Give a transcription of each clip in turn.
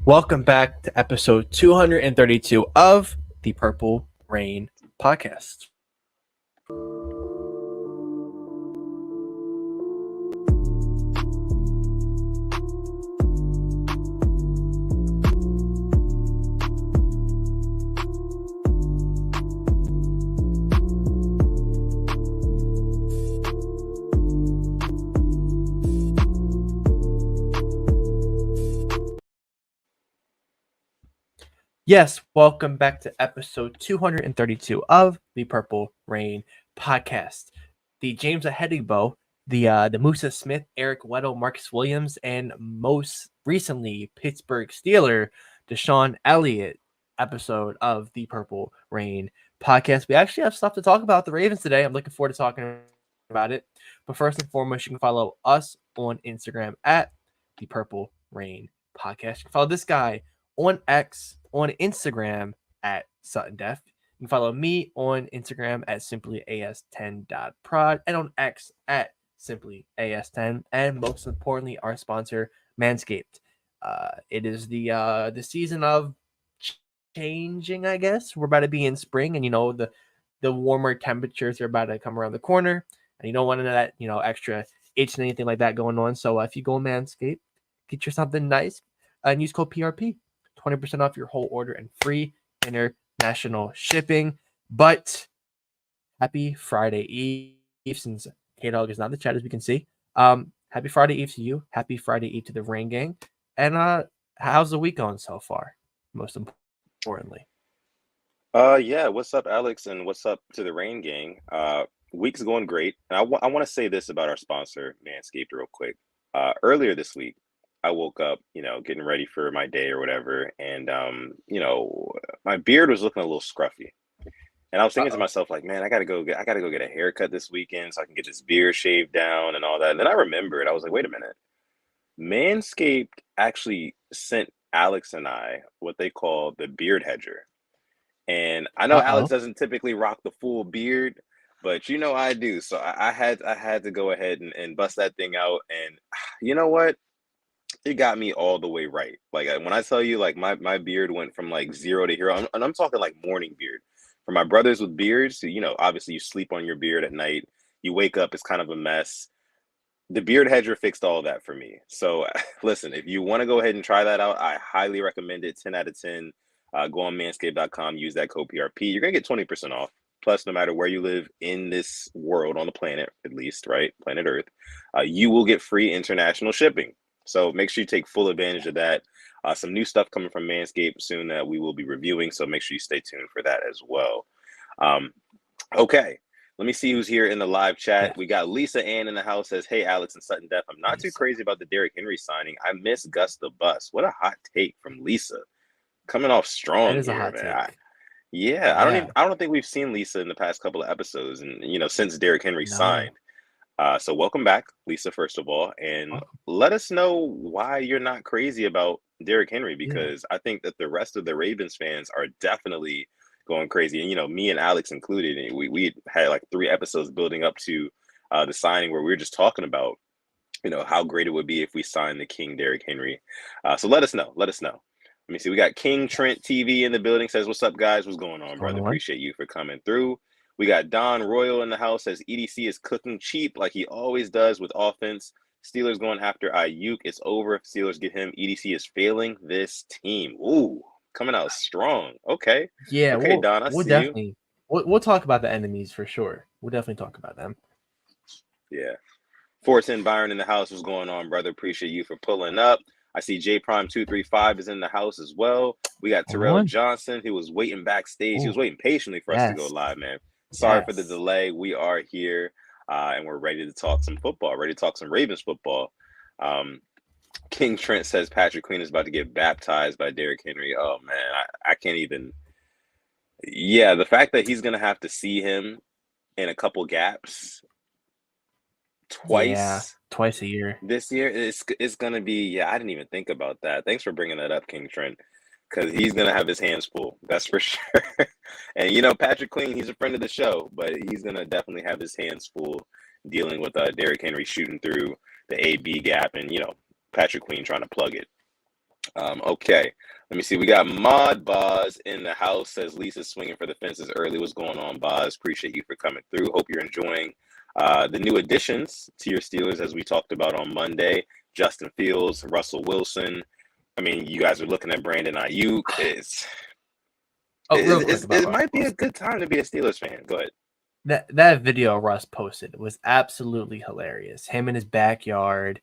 Welcome back to episode 232 of the Purple Rain podcast. Yes, welcome back to episode 232 of the Purple Rain podcast. The James Ahedibo, the Musa Smith, Eric Weddle, Marcus Williams, and most recently Pittsburgh Steeler Deshaun Elliott episode of the Purple Rain podcast. We actually have stuff to talk about the Ravens today. I'm looking forward to talking about it. But first and foremost, you can follow us on Instagram at the Purple Rain podcast. You can follow this guy on X, on Instagram at Sutton Def. You can follow me on Instagram at simplyas10.prod and on X at simplyas10. And most importantly, our sponsor, Manscaped. It is the season of changing, I guess. We're about to be in spring, and the warmer temperatures are about to come around the corner, and you don't want that extra itch and anything like that going on. So if you go Manscaped, get you something nice and use code PRP. 20% off your whole order and free international shipping. But happy Friday Eve, since K-Dog is not in the chat, as we can see. Happy Friday Eve to you. Happy Friday Eve to the Rain Gang. And how's the week going so far, most importantly? Yeah, what's up, Alex, and what's up to the Rain Gang? Week's going great. And I want to say this about our sponsor, Manscaped, real quick. Earlier this week, I woke up, getting ready for my day or whatever, and my beard was looking a little scruffy. And I was thinking to myself, like, man, I gotta go get a haircut this weekend so I can get this beard shaved down and all that. And then I remembered, I was like, wait a minute. Manscaped actually sent Alex and I what they call the beard hedger. And I know Alex doesn't typically rock the full beard, but I do. So I had to go ahead and bust that thing out. And you know what? It got me all the way right. Like when I tell you, like my beard went from like zero to hero, and I'm talking like morning beard. For my brothers with beards, obviously you sleep on your beard at night. You wake up, it's kind of a mess. The beard hedger fixed all that for me. So listen, if you want to go ahead and try that out, I highly recommend it. 10 out of 10. Go on manscaped.com, use that code PRP. You're going to get 20% off. Plus, no matter where you live in this world, on the planet, at least, right? Planet Earth, you will get free international shipping. So make sure you take full advantage of that. Some new stuff coming from Manscaped soon that we will be reviewing. So make sure you stay tuned for that as well. Okay. Let me see who's here in the live chat. Yeah. We got Lisa Ann in the house, says, hey, Alex and Sutton Def, I'm not too crazy about the Derrick Henry signing. I miss Gus the Bus. What a hot take from Lisa. Coming off strong. That is a hot take. I don't think we've seen Lisa in the past couple of episodes, and since Derrick Henry signed. So welcome back, Lisa, first of all, and let us know why you're not crazy about Derrick Henry, because I think that the rest of the Ravens fans are definitely going crazy. And me and Alex included, we had like 3 episodes building up to the signing where we were just talking about how great it would be if we signed the King Derrick Henry. So let us know. Let me see. We got King Trent TV in the building, says, what's up, guys? What's going on, brother? Appreciate you for coming through. We got Don Royal in the house, says EDC is cooking cheap like he always does with offense. Steelers going after Ayuk. It's over if Steelers get him. EDC is failing this team. Ooh, coming out strong. Okay. Yeah. Okay, Don, we'll definitely, you. We'll talk about the enemies for sure. We'll definitely talk about them. Yeah. 410 Byron in the house. What's going on, brother? Appreciate you for pulling up. I see J Prime 235 is in the house as well. We got Terrell Johnson, who was waiting backstage. He was waiting patiently for us to go live, man. Sorry for the delay. We are here, and we're ready to talk some football, ready to talk some Ravens football. King Trent says Patrick Queen is about to get baptized by Derrick Henry. Oh, man, I can't even. Yeah, the fact that he's going to have to see him in a couple gaps twice a year this year, it's going to be, I didn't even think about that. Thanks for bringing that up, King Trent. Because he's going to have his hands full. That's for sure. And, Patrick Queen, he's a friend of the show, but he's going to definitely have his hands full dealing with Derrick Henry shooting through the AB gap and, Patrick Queen trying to plug it. Okay. Let me see. We got Mod Boz in the house. Says Lisa's swinging for the fences early. What's going on, Boz? Appreciate you for coming through. Hope you're enjoying the new additions to your Steelers, as we talked about on Monday. Justin Fields, Russell Wilson. I mean, you guys are looking at Brandon Ayuk. Real quick about It Russell might be a Wilson. good time to be a Steelers fan. Go ahead. That video Russ posted was absolutely hilarious. Him in his backyard,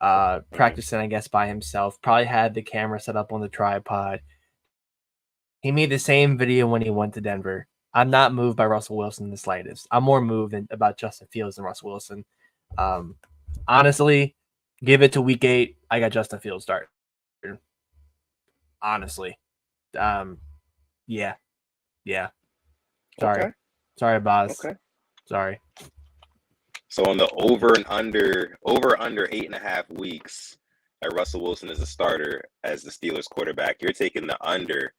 practicing, I guess, by himself. Probably had the camera set up on the tripod. He made the same video when he went to Denver. I'm not moved by Russell Wilson in the slightest. I'm more moved about Justin Fields than Russell Wilson. Honestly, give it to week 8. I got Justin Fields starting. Honestly. Yeah. Okay. Sorry, Boz. Okay. Sorry. So on the over under 8.5 weeks that Russell Wilson is a starter as the Steelers quarterback, you're taking the under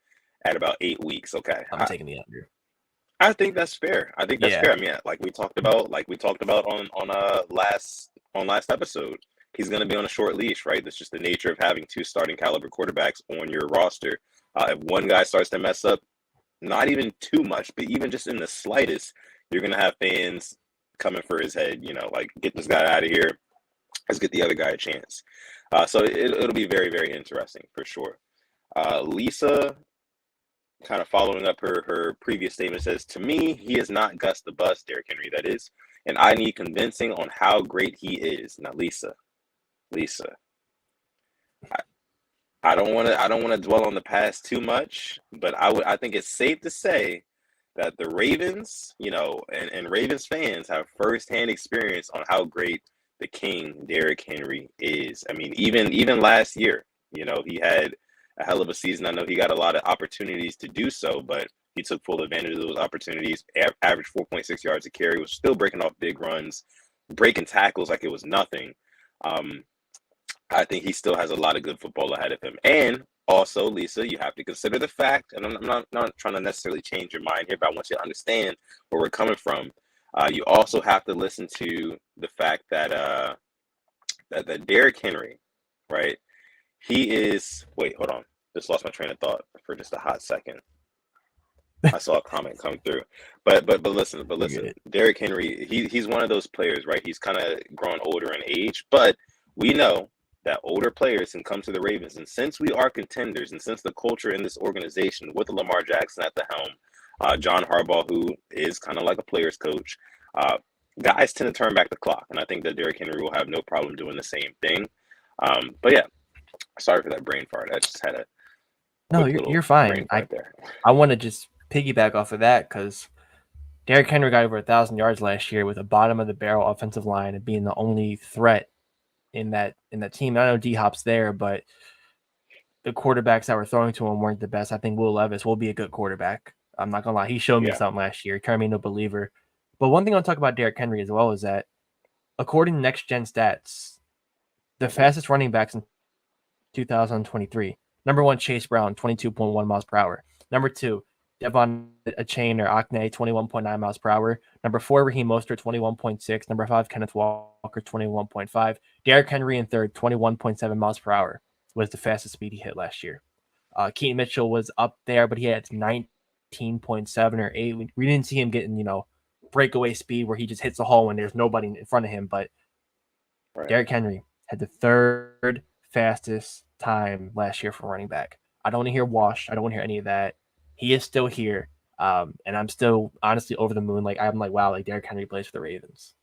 at about 8 weeks. Okay. I'm taking the under. I think that's fair. I think that's fair. I mean, like we talked about on last episode, he's going to be on a short leash, right? That's just the nature of having 2 starting caliber quarterbacks on your roster. If one guy starts to mess up, not even too much, but even just in the slightest, you're going to have fans coming for his head, like, get this guy out of here. Let's get the other guy a chance. So it'll be very, very interesting for sure. Lisa, kind of following up her previous statement, says, to me, he is not Gus the Bus, Derrick Henry, that is, and I need convincing on how great he is. Now, Lisa, I don't want to dwell on the past too much, but I think it's safe to say that the Ravens, and Ravens fans have firsthand experience on how great the King Derrick Henry is. I mean, even last year, he had a hell of a season. I know he got a lot of opportunities to do so, but he took full advantage of those opportunities. Averaged 4.6 yards a carry, was still breaking off big runs, breaking tackles like it was nothing. I think he still has a lot of good football ahead of him. And also, Lisa, you have to consider the fact, and I'm not trying to necessarily change your mind here, but I want you to understand where we're coming from. You also have to listen to the fact that that Derrick Henry, right? He is. Wait, hold on. Just lost my train of thought for just a hot second. I saw a comment come through, but listen, Derrick Henry, he's one of those players, right? He's kind of grown older in age, but we know that older players can come to the Ravens. And since we are contenders, and since the culture in this organization with Lamar Jackson at the helm, John Harbaugh, who is kind of like a player's coach, guys tend to turn back the clock. And I think that Derrick Henry will have no problem doing the same thing. But yeah, sorry for that brain fart. I just had a No, you're fine. I want to just piggyback off of that because Derrick Henry got over 1,000 yards last year with a bottom of the barrel offensive line and being the only threat in that team. I know D-Hop's there, but the quarterbacks that were throwing to him weren't the best. I think Will Levis will be a good quarterback. I'm not gonna lie. He showed me something last year. He turned me into a believer. But one thing I'll talk about Derrick Henry as well is that according to Next Gen Stats, the fastest running backs in 2023. Number 1, Chase Brown, 22.1 miles per hour. Number 2, Devon Achane or Akne, 21.9 miles per hour. Number 4, Raheem Mostert, 21.6. Number 5, Kenneth Walker, 21.5. Derrick Henry in third, 21.7 miles per hour was the fastest speed he hit last year. Keaton Mitchell was up there, but he had 19.7 or 8. We didn't see him getting, breakaway speed where he just hits the hole when there's nobody in front of him. But Derrick Henry had the third fastest time last year for running back. I don't want to hear washed. I don't want to hear any of that. He is still here. And I'm still honestly over the moon. I'm like, wow, Derrick Henry plays for the Ravens.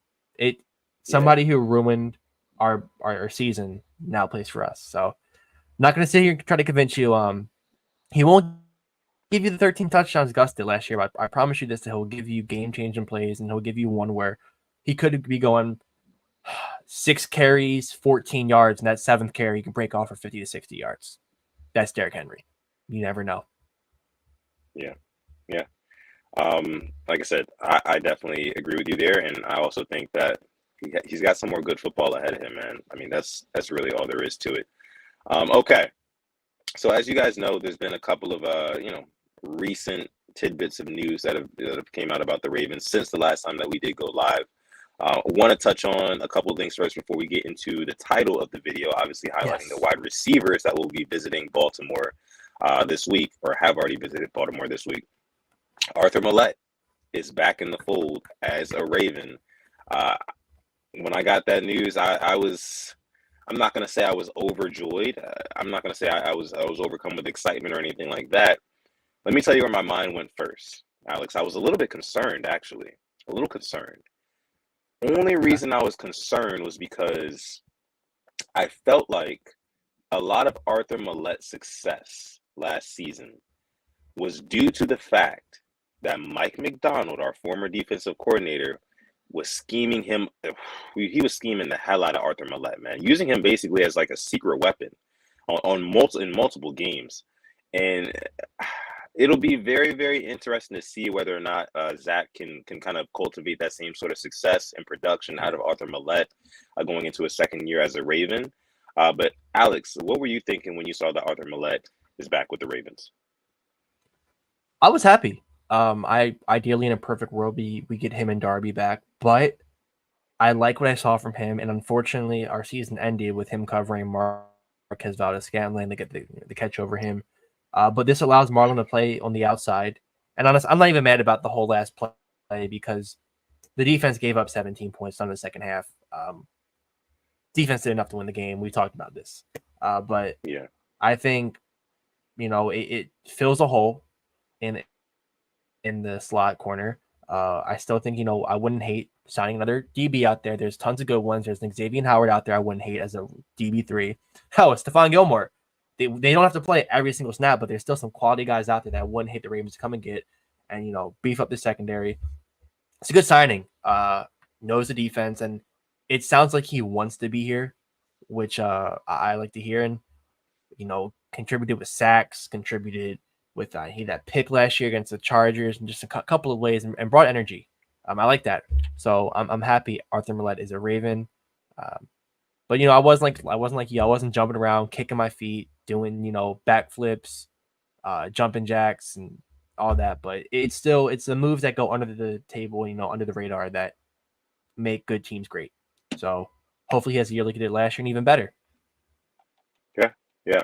Somebody who ruined our season now plays for us. So I'm not going to sit here and try to convince you. He won't give you the 13 touchdowns Gus did last year, but I promise you this, that he'll give you game-changing plays, and he'll give you one where he could be going 6 carries, 14 yards, and that 7th carry he can break off for 50 to 60 yards. That's Derrick Henry. You never know. Yeah. Like I said, I definitely agree with you there, and I also think that he's got some more good football ahead of him, man. I mean, that's really all there is to it. Okay. So as you guys know, there's been a couple of recent tidbits of news that have came out about the Ravens since the last time that we did go live. Want to touch on a couple of things first before we get into the title of the video, obviously highlighting the wide receivers that will be visiting Baltimore this week, or have already visited Baltimore this week. Arthur Maulet is back in the fold as a Raven. When I got that news, I'm not going to say I was overjoyed. I'm not going to say I was overcome with excitement or anything like that. Let me tell you where my mind went first, Alex. I was a little bit concerned, actually. A little concerned. Only reason I was concerned was because I felt like a lot of Arthur Maulet's success last season was due to the fact that Mike Macdonald, our former defensive coordinator, was scheming him. He was scheming the hell out of Arthur Maulet, man, using him basically as like a secret weapon in multiple games. And it'll be very, very interesting to see whether or not Zach can kind of cultivate that same sort of success and production out of Arthur Maulet going into his second year as a Raven. But Alex, what were you thinking when you saw that Arthur Maulet is back with the Ravens? I was happy. I ideally in a perfect world we get him and Darby back, but I like what I saw from him, and unfortunately our season ended with him covering Marquez Valdes-Scantling to get the catch over him. But this allows Marlon to play on the outside. And honestly, I'm not even mad about the whole last play because the defense gave up 17 points in the second half. Defense did enough to win the game. We talked about this. But yeah, I think, it fills a hole in the slot corner. I still think, I wouldn't hate signing another DB out there. There's tons of good ones. There's Xavier Howard out there I wouldn't hate as a DB3. Hell, it's Stephon Gilmore. They don't have to play every single snap, but there's still some quality guys out there that wouldn't hate the Ravens to come and get and, beef up the secondary. It's a good signing. Knows the defense, and it sounds like he wants to be here, which I like to hear. And, contributed with sacks, contributed with that pick last year against the Chargers, and just a couple of ways, and brought energy. I like that. So I'm happy Arthur Maulet is a Raven. But I wasn't like you. I wasn't jumping around, kicking my feet, doing backflips, jumping jacks, and all that. But it's the moves that go under the table, under the radar that make good teams great. So hopefully he has a year like he did last year and even better. Yeah.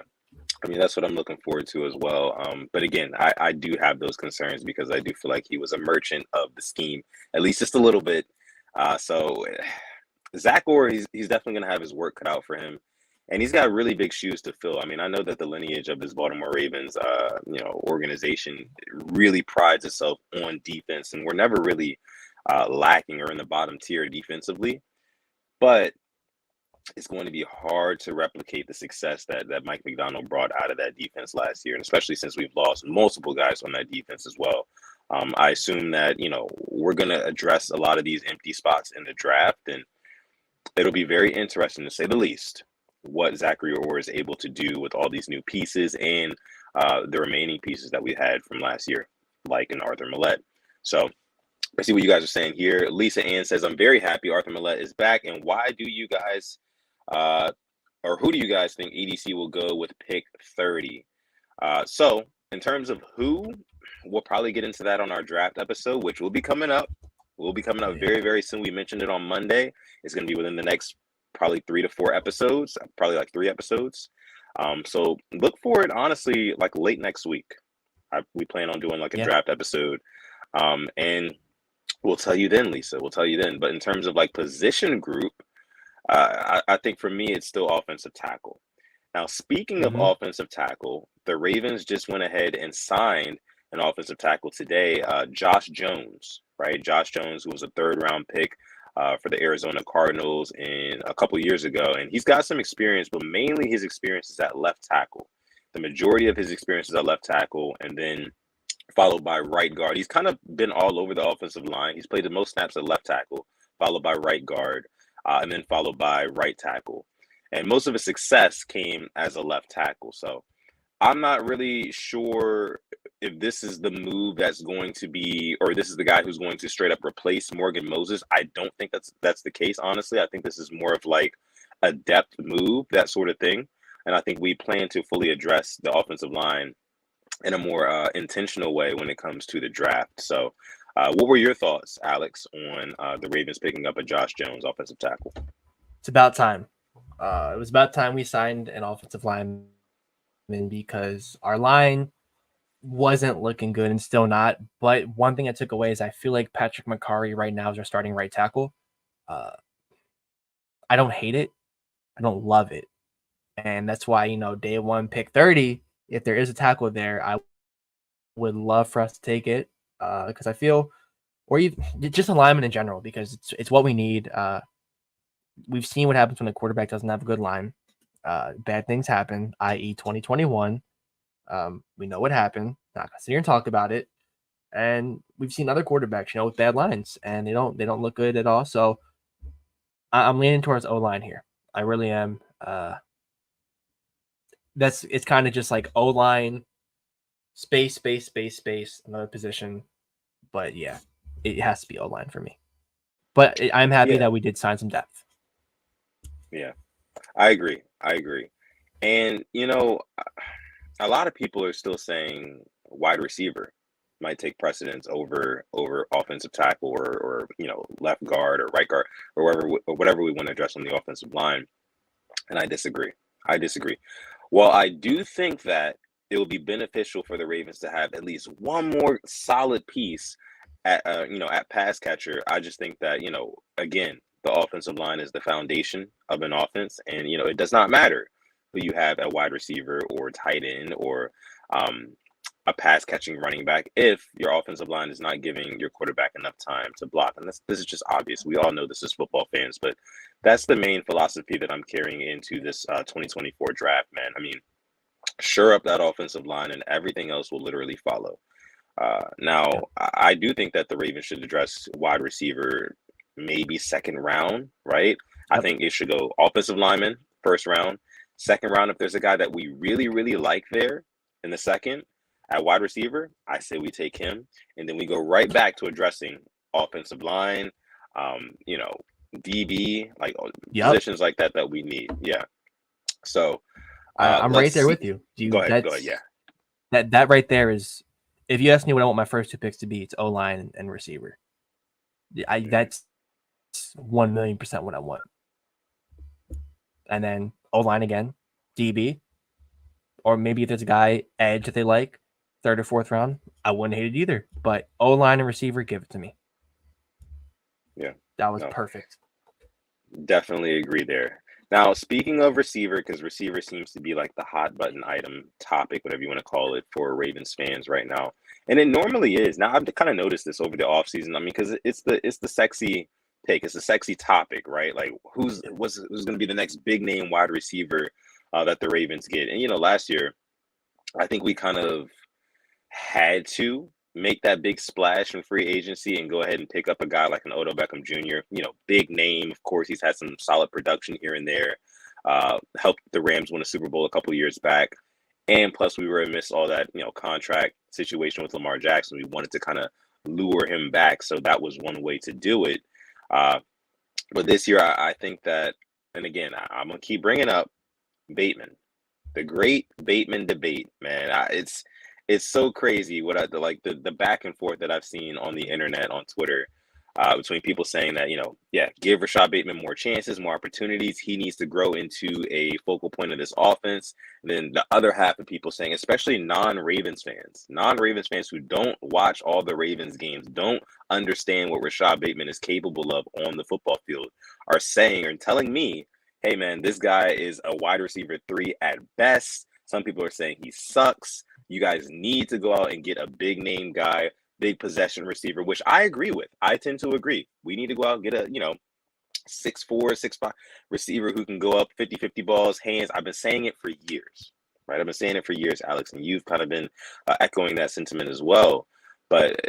I mean, that's what I'm looking forward to as well. But again, I do have those concerns because I do feel like he was a merchant of the scheme, at least just a little bit. So Zach Orr, he's definitely going to have his work cut out for him. And he's got really big shoes to fill. I mean, I know that the lineage of this Baltimore Ravens, organization really prides itself on defense, and we're never really lacking or in the bottom tier defensively. But it's going to be hard to replicate the success that Mike Macdonald brought out of that defense last year, and especially since we've lost multiple guys on that defense as well. I assume that, we're going to address a lot of these empty spots in the draft, and it'll be very interesting, to say the least, what Zachary Orr is able to do with all these new pieces and the remaining pieces that we had from last year, like in Arthur Maulet. So let's see what you guys are saying here. Lisa Ann says, I'm very happy Arthur Maulet is back. And why do you guys, or who do you guys think EDC will go with pick 30? So in terms of who, we'll probably get into that on our draft episode, which will be coming up. Very, very soon. We mentioned it on Monday. It's going to be within the next probably 3 to 4 episodes, probably like 3 episodes. So look for it, honestly, like late next week. We plan on doing like a draft episode. And we'll tell you then, Lisa. We'll tell you then. But in terms of like position group, I think for me, it's still offensive tackle. Now, speaking of offensive tackle, the Ravens just went ahead and signed an offensive tackle today, Josh Jones, right? Josh Jones, who was a 3rd-round pick for the Arizona Cardinals a couple years ago. And he's got some experience, but mainly his experience is at left tackle. The majority of his experience is at left tackle, and then followed by right guard. He's kind of been all over the offensive line. He's played the most snaps at left tackle, followed by right guard, and then followed by right tackle. And most of his success came as a left tackle. So I'm not really sure if this is the move that's going to be, or this is the guy who's going to straight up replace Morgan Moses. I don't think that's the case, honestly. I think this is more of like a depth move, that sort of thing. And I think we plan to fully address the offensive line in a more intentional way when it comes to the draft. So What were your thoughts, Alex, on the Ravens picking up a Josh Jones offensive tackle? It's about time. It was about time we signed an offensive lineman because our line wasn't looking good and still not. But one thing I took away is I feel like Patrick McCarry right now is our starting right tackle. Uh, I don't hate it. I don't love it. And that's why, day one, pick 30, if there is a tackle there, I would love for us to take it because I feel, or even just alignment in general, because it's what we need. We've seen what happens when a quarterback doesn't have a good line. Bad things happen, i.e. 2021. We know what happened. Not gonna sit here and talk about it. And we've seen other quarterbacks, with bad lines, and they don't look good at all. So I'm leaning towards O-line here. I really am. It's kind of just like O-line, space, another position. But yeah, it has to be O-line for me. But I'm happy that we did sign some depth. Yeah, I agree. And, a lot of people are still saying wide receiver might take precedence over offensive tackle or left guard or right guard or whatever we want to address on the offensive line. And I disagree. Well, I do think that it will be beneficial for the Ravens to have at least one more solid piece at pass catcher. I just think that, again, the offensive line is the foundation of an offense, and it does not matter who you have at wide receiver or tight end or a pass catching running back if your offensive line is not giving your quarterback enough time to block. And this is just obvious. We all know this as football fans, but that's the main philosophy that I'm carrying into this 2024 draft, man. I mean, shore up that offensive line and everything else will literally follow. Now, I do think that the Ravens should address wide receiver maybe second round, right? I think it should go offensive lineman first round, second round. If there's a guy that we really, really like there in the second at wide receiver, I say we take him. And then we go right back to addressing offensive line, DB, like positions like that we need. Yeah. So I'm right there with you. Go ahead. Yeah. That right there is, if you ask me what I want my first two picks to be, it's O-line and receiver. That's 1,000,000% what I want. And then O-line again, DB, or maybe if there's a guy edge that they like, third or fourth round, I wouldn't hate it either. But O-line and receiver, give it to me. Yeah, that was perfect. Definitely agree there. Now, speaking of receiver, because receiver seems to be like the hot button item topic, whatever you want to call it, for Ravens fans right now. And it normally is. Now, I've kind of noticed this over the offseason. I mean, because it's the sexy take. It's a sexy topic, right? Like, who's going to be the next big name wide receiver that the Ravens get? And, last year, I think we kind of had to make that big splash in free agency and go ahead and pick up a guy like an Odell Beckham Jr., big name. Of course, he's had some solid production here and there, helped the Rams win a Super Bowl a couple years back. And plus we were amidst all that, contract situation with Lamar Jackson. We wanted to kind of lure him back. So that was one way to do it. But this year, I think that, and again, I'm going to keep bringing up Bateman, the great Bateman debate, man. It's so crazy what the back and forth that I've seen on the internet, on Twitter, between people saying that, give Rashad Bateman more chances, more opportunities. He needs to grow into a focal point of this offense. And then the other half of people saying, especially non-Ravens fans who don't watch all the Ravens games, don't understand what Rashad Bateman is capable of on the football field, are saying and telling me, hey, man, this guy is a wide receiver 3 at best. Some people are saying he sucks. You guys need to go out and get a big name guy, big possession receiver, which I agree with. I tend to agree. We need to go out and get a, 6'4", 6'5" receiver who can go up 50-50 balls, hands. I've been saying it for years, right? I've been saying it for years, Alex, and you've kind of been echoing that sentiment as well. But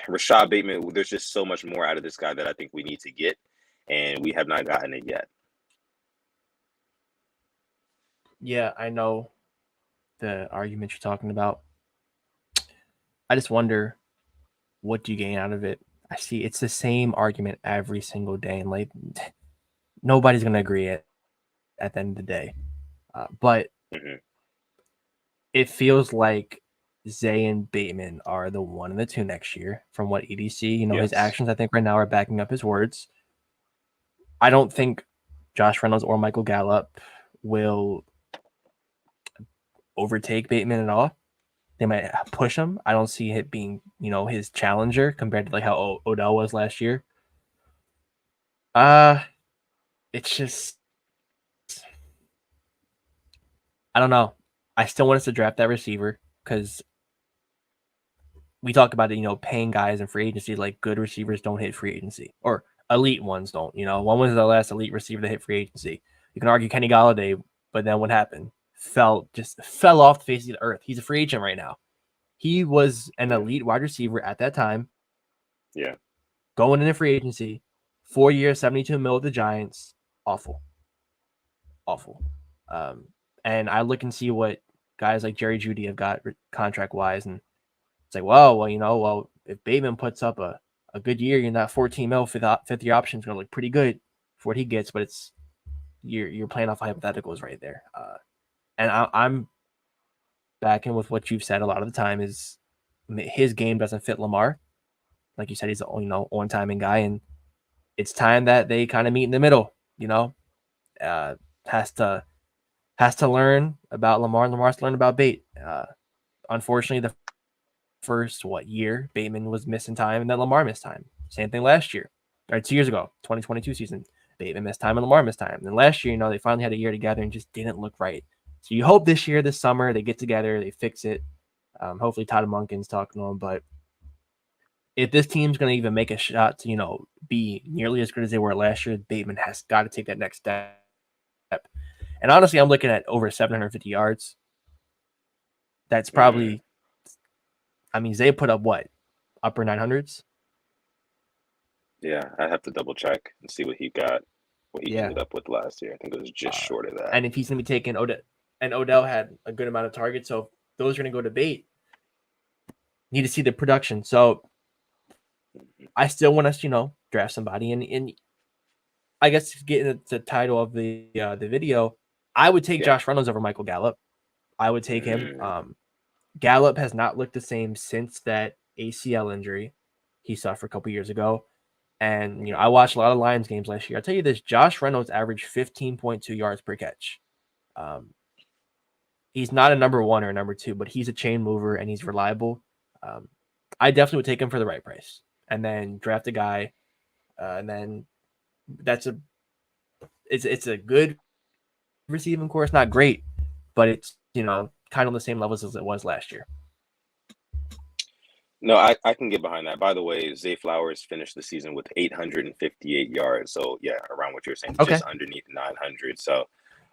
Rashad Bateman, there's just so much more out of this guy that I think we need to get, and we have not gotten it yet. Yeah, I know the argument you're talking about. I just wonder, what do you gain out of it? I see it's the same argument every single day, and like nobody's gonna agree at the end of the day. But it feels like Zay and Bateman are the 1 and the 2 next year from what EDC, his Yes. actions I think right now are backing up his words. I don't think Josh Reynolds or Michael Gallup will overtake Bateman at all. They might push him. I don't see it being, his challenger compared to like how Odell was last year. It's just I don't know. I still want us to draft that receiver because we talk about it, paying guys in free agency. Like good receivers don't hit free agency, or elite ones don't. When was the last elite receiver that hit free agency? You can argue Kenny Galladay, but then what happened? Just fell off the face of the earth. He's a free agent right now. He was an elite wide receiver at that time. Yeah. Going into free agency, 4 years, 72 mil with the Giants. Awful. And I look and see what guys like Jerry Jeudy have got contract wise, and it's like, well, if Bateman puts up a good year, that 14 mil fifth year option is going to look pretty good for what he gets, but you're playing off hypotheticals right there. And I'm backing with what you've said a lot of the time is his game doesn't fit Lamar. Like you said, he's on timing guy, and it's time that they kind of meet in the middle. Has to learn about Lamar. And Lamar's to learn about Bate. Unfortunately, the first year Bateman was missing time, and then Lamar missed time. Same thing last year, or 2 years ago, 2022 season. Bateman missed time and Lamar missed time. And then last year, they finally had a year together and just didn't look right. So you hope this summer, they get together, they fix it. Hopefully Todd Monken's talking to them, but if this team's going to even make a shot to, be nearly as good as they were last year, Bateman has got to take that next step. And honestly, I'm looking at over 750 yards. That's probably, Zay put up what? Upper 900s? Yeah, I have to double check and see what he ended up with last year. I think it was just short of that. And if he's going to be taking Odell had a good amount of targets, so if those are going to go to Bate, need to see the production. So I still want us, draft somebody. And I guess getting the title of the video, I would take Josh Reynolds over Michael Gallup. I would take him. Gallup has not looked the same since that ACL injury he suffered a couple years ago. And, I watched a lot of Lions games last year. I'll tell you this, Josh Reynolds averaged 15.2 yards per catch. He's not a number 1 or a number 2, but he's a chain mover and he's reliable. I definitely would take him for the right price and then draft a guy. And then it's a good receiving course, not great, but it's, kind of on the same levels as it was last year. No, I can get behind that. By the way, Zay Flowers finished the season with 858 yards. So yeah, around what you're saying, just underneath 900. So,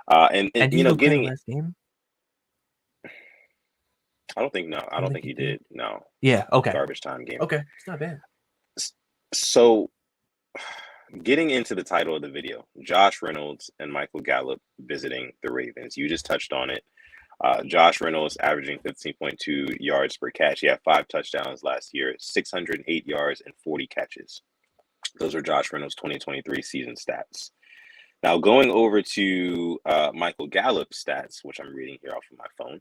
and getting last game. I don't think he did. No. Yeah. Okay. Garbage time game. Okay, it's not bad. So, getting into the title of the video, Josh Reynolds and Michael Gallup visiting the Ravens. You just touched on it. Josh Reynolds averaging 15.2 yards per catch. He had 5 touchdowns last year, 608 yards and 40 catches. Those are Josh Reynolds' 2023 season stats. Now going over to Michael Gallup's stats, which I'm reading here off of my phone.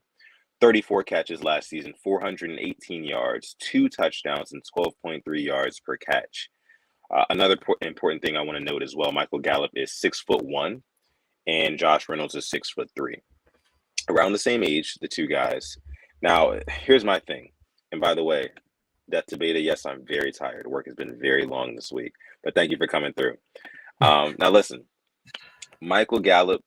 34 catches last season, 418 yards, 2 touchdowns, and 12.3 yards per catch. Another important thing I want to note as well, Michael Gallup is 6'1", and Josh Reynolds is 6'3". Around the same age, the two guys. Now, here's my thing. And by the way, Death to Beta, yes, I'm very tired. Work has been very long this week, but thank you for coming through. Now, listen, Michael Gallup,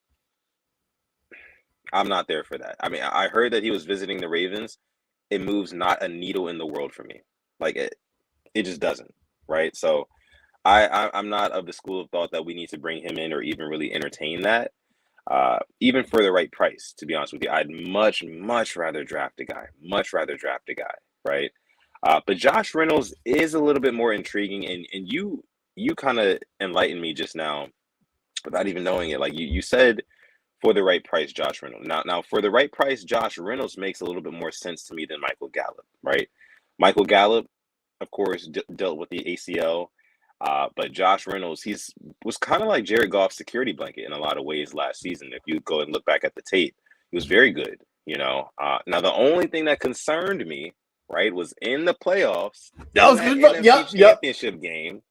I'm not there for that. I heard that he was visiting the Ravens. It moves not a needle in the world for me. Like, it just doesn't, right? So I'm not of the school of thought that we need to bring him in or even really entertain that. Even for the right price, to be honest with you, I'd much rather draft a guy. Right? But Josh Reynolds is a little bit more intriguing, and you kind of enlightened me just now without even knowing it. Like you said, for the right price, Josh Reynolds. Now for the right price, Josh Reynolds makes a little bit more sense to me than Michael Gallup, right? Michael Gallup, of course, dealt with the ACL. But Josh Reynolds, was kind of like Jared Goff's security blanket in a lot of ways last season. If you go and look back at the tape, he was very good. Now the only thing that concerned me, right, was in the playoffs, That in was that good. NFC Yep. Championship game.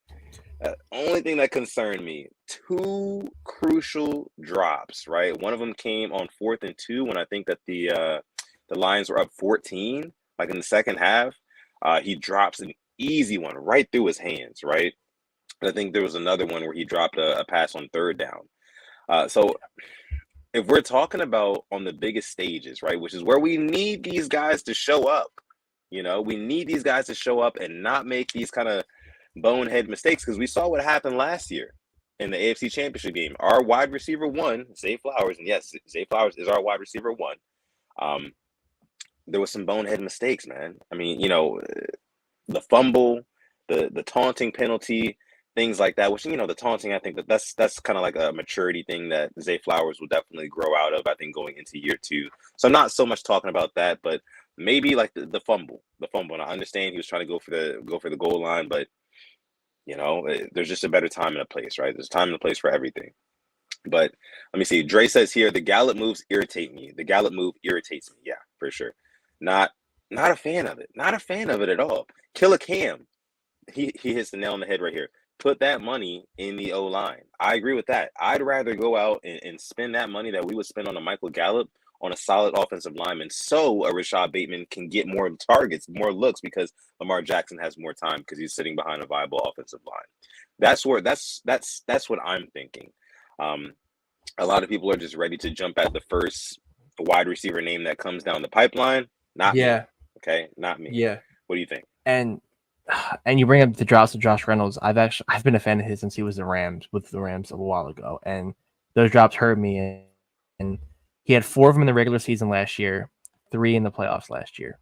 Only thing that concerned me, two crucial drops, right? One of them came on 4th and 2 when I think that the Lions were up 14, like in the second half. He drops an easy one right through his hands, right? And I think there was another one where he dropped a pass on 3rd down. So if we're talking about on the biggest stages, right, which is where we need these guys to show up, we need these guys to show up and not make these kind of bonehead mistakes, because we saw what happened last year in the AFC Championship game. Our wide receiver one, Zay Flowers, and yes, Zay Flowers is our wide receiver one. There was some bonehead mistakes, man. I mean, the fumble, the taunting penalty, things like that. Which, the taunting, I think that's kind of like a maturity thing that Zay Flowers will definitely grow out of, I think, going into year 2. So I'm not so much talking about that, but maybe like the fumble. And I understand he was trying to go for the goal line, but there's just a better time and a place, right? There's time and a place for everything. But let me see. Dre says here, the Gallup moves irritate me. The Gallup move irritates me. Yeah, for sure. Not a fan of it. Not a fan of it at all. Killer Cam. He hits the nail on the head right here. Put that money in the O-line. I agree with that. I'd rather go out and spend that money that we would spend on a Michael Gallup on a solid offensive lineman, so a Rashad Bateman can get more targets, more looks, because Lamar Jackson has more time because he's sitting behind a viable offensive line. That's what I'm thinking. A lot of people are just ready to jump at the first wide receiver name that comes down the pipeline. Not me. Okay, not me. Yeah. What do you think? And you bring up the drops of Josh Reynolds. I've been a fan of his since he was with the Rams a while ago, and those drops hurt me. And he had 4 of them in the regular season last year, 3 in the playoffs last year.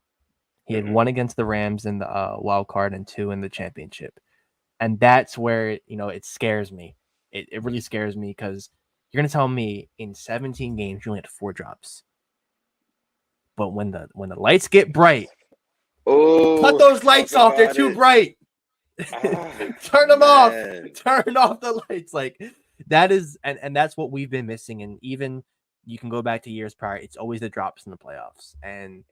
He had 1 against the Rams in the wild card and 2 in the championship. And that's where, it scares me. It really scares me, because you're going to tell me in 17 games you only had 4 drops. But when the lights get bright, cut those lights off. They're too bright. Turn them off. Turn off the lights. Like, that is, and that's what we've been missing. And even you can go back to years prior, it's always the drops in the playoffs. And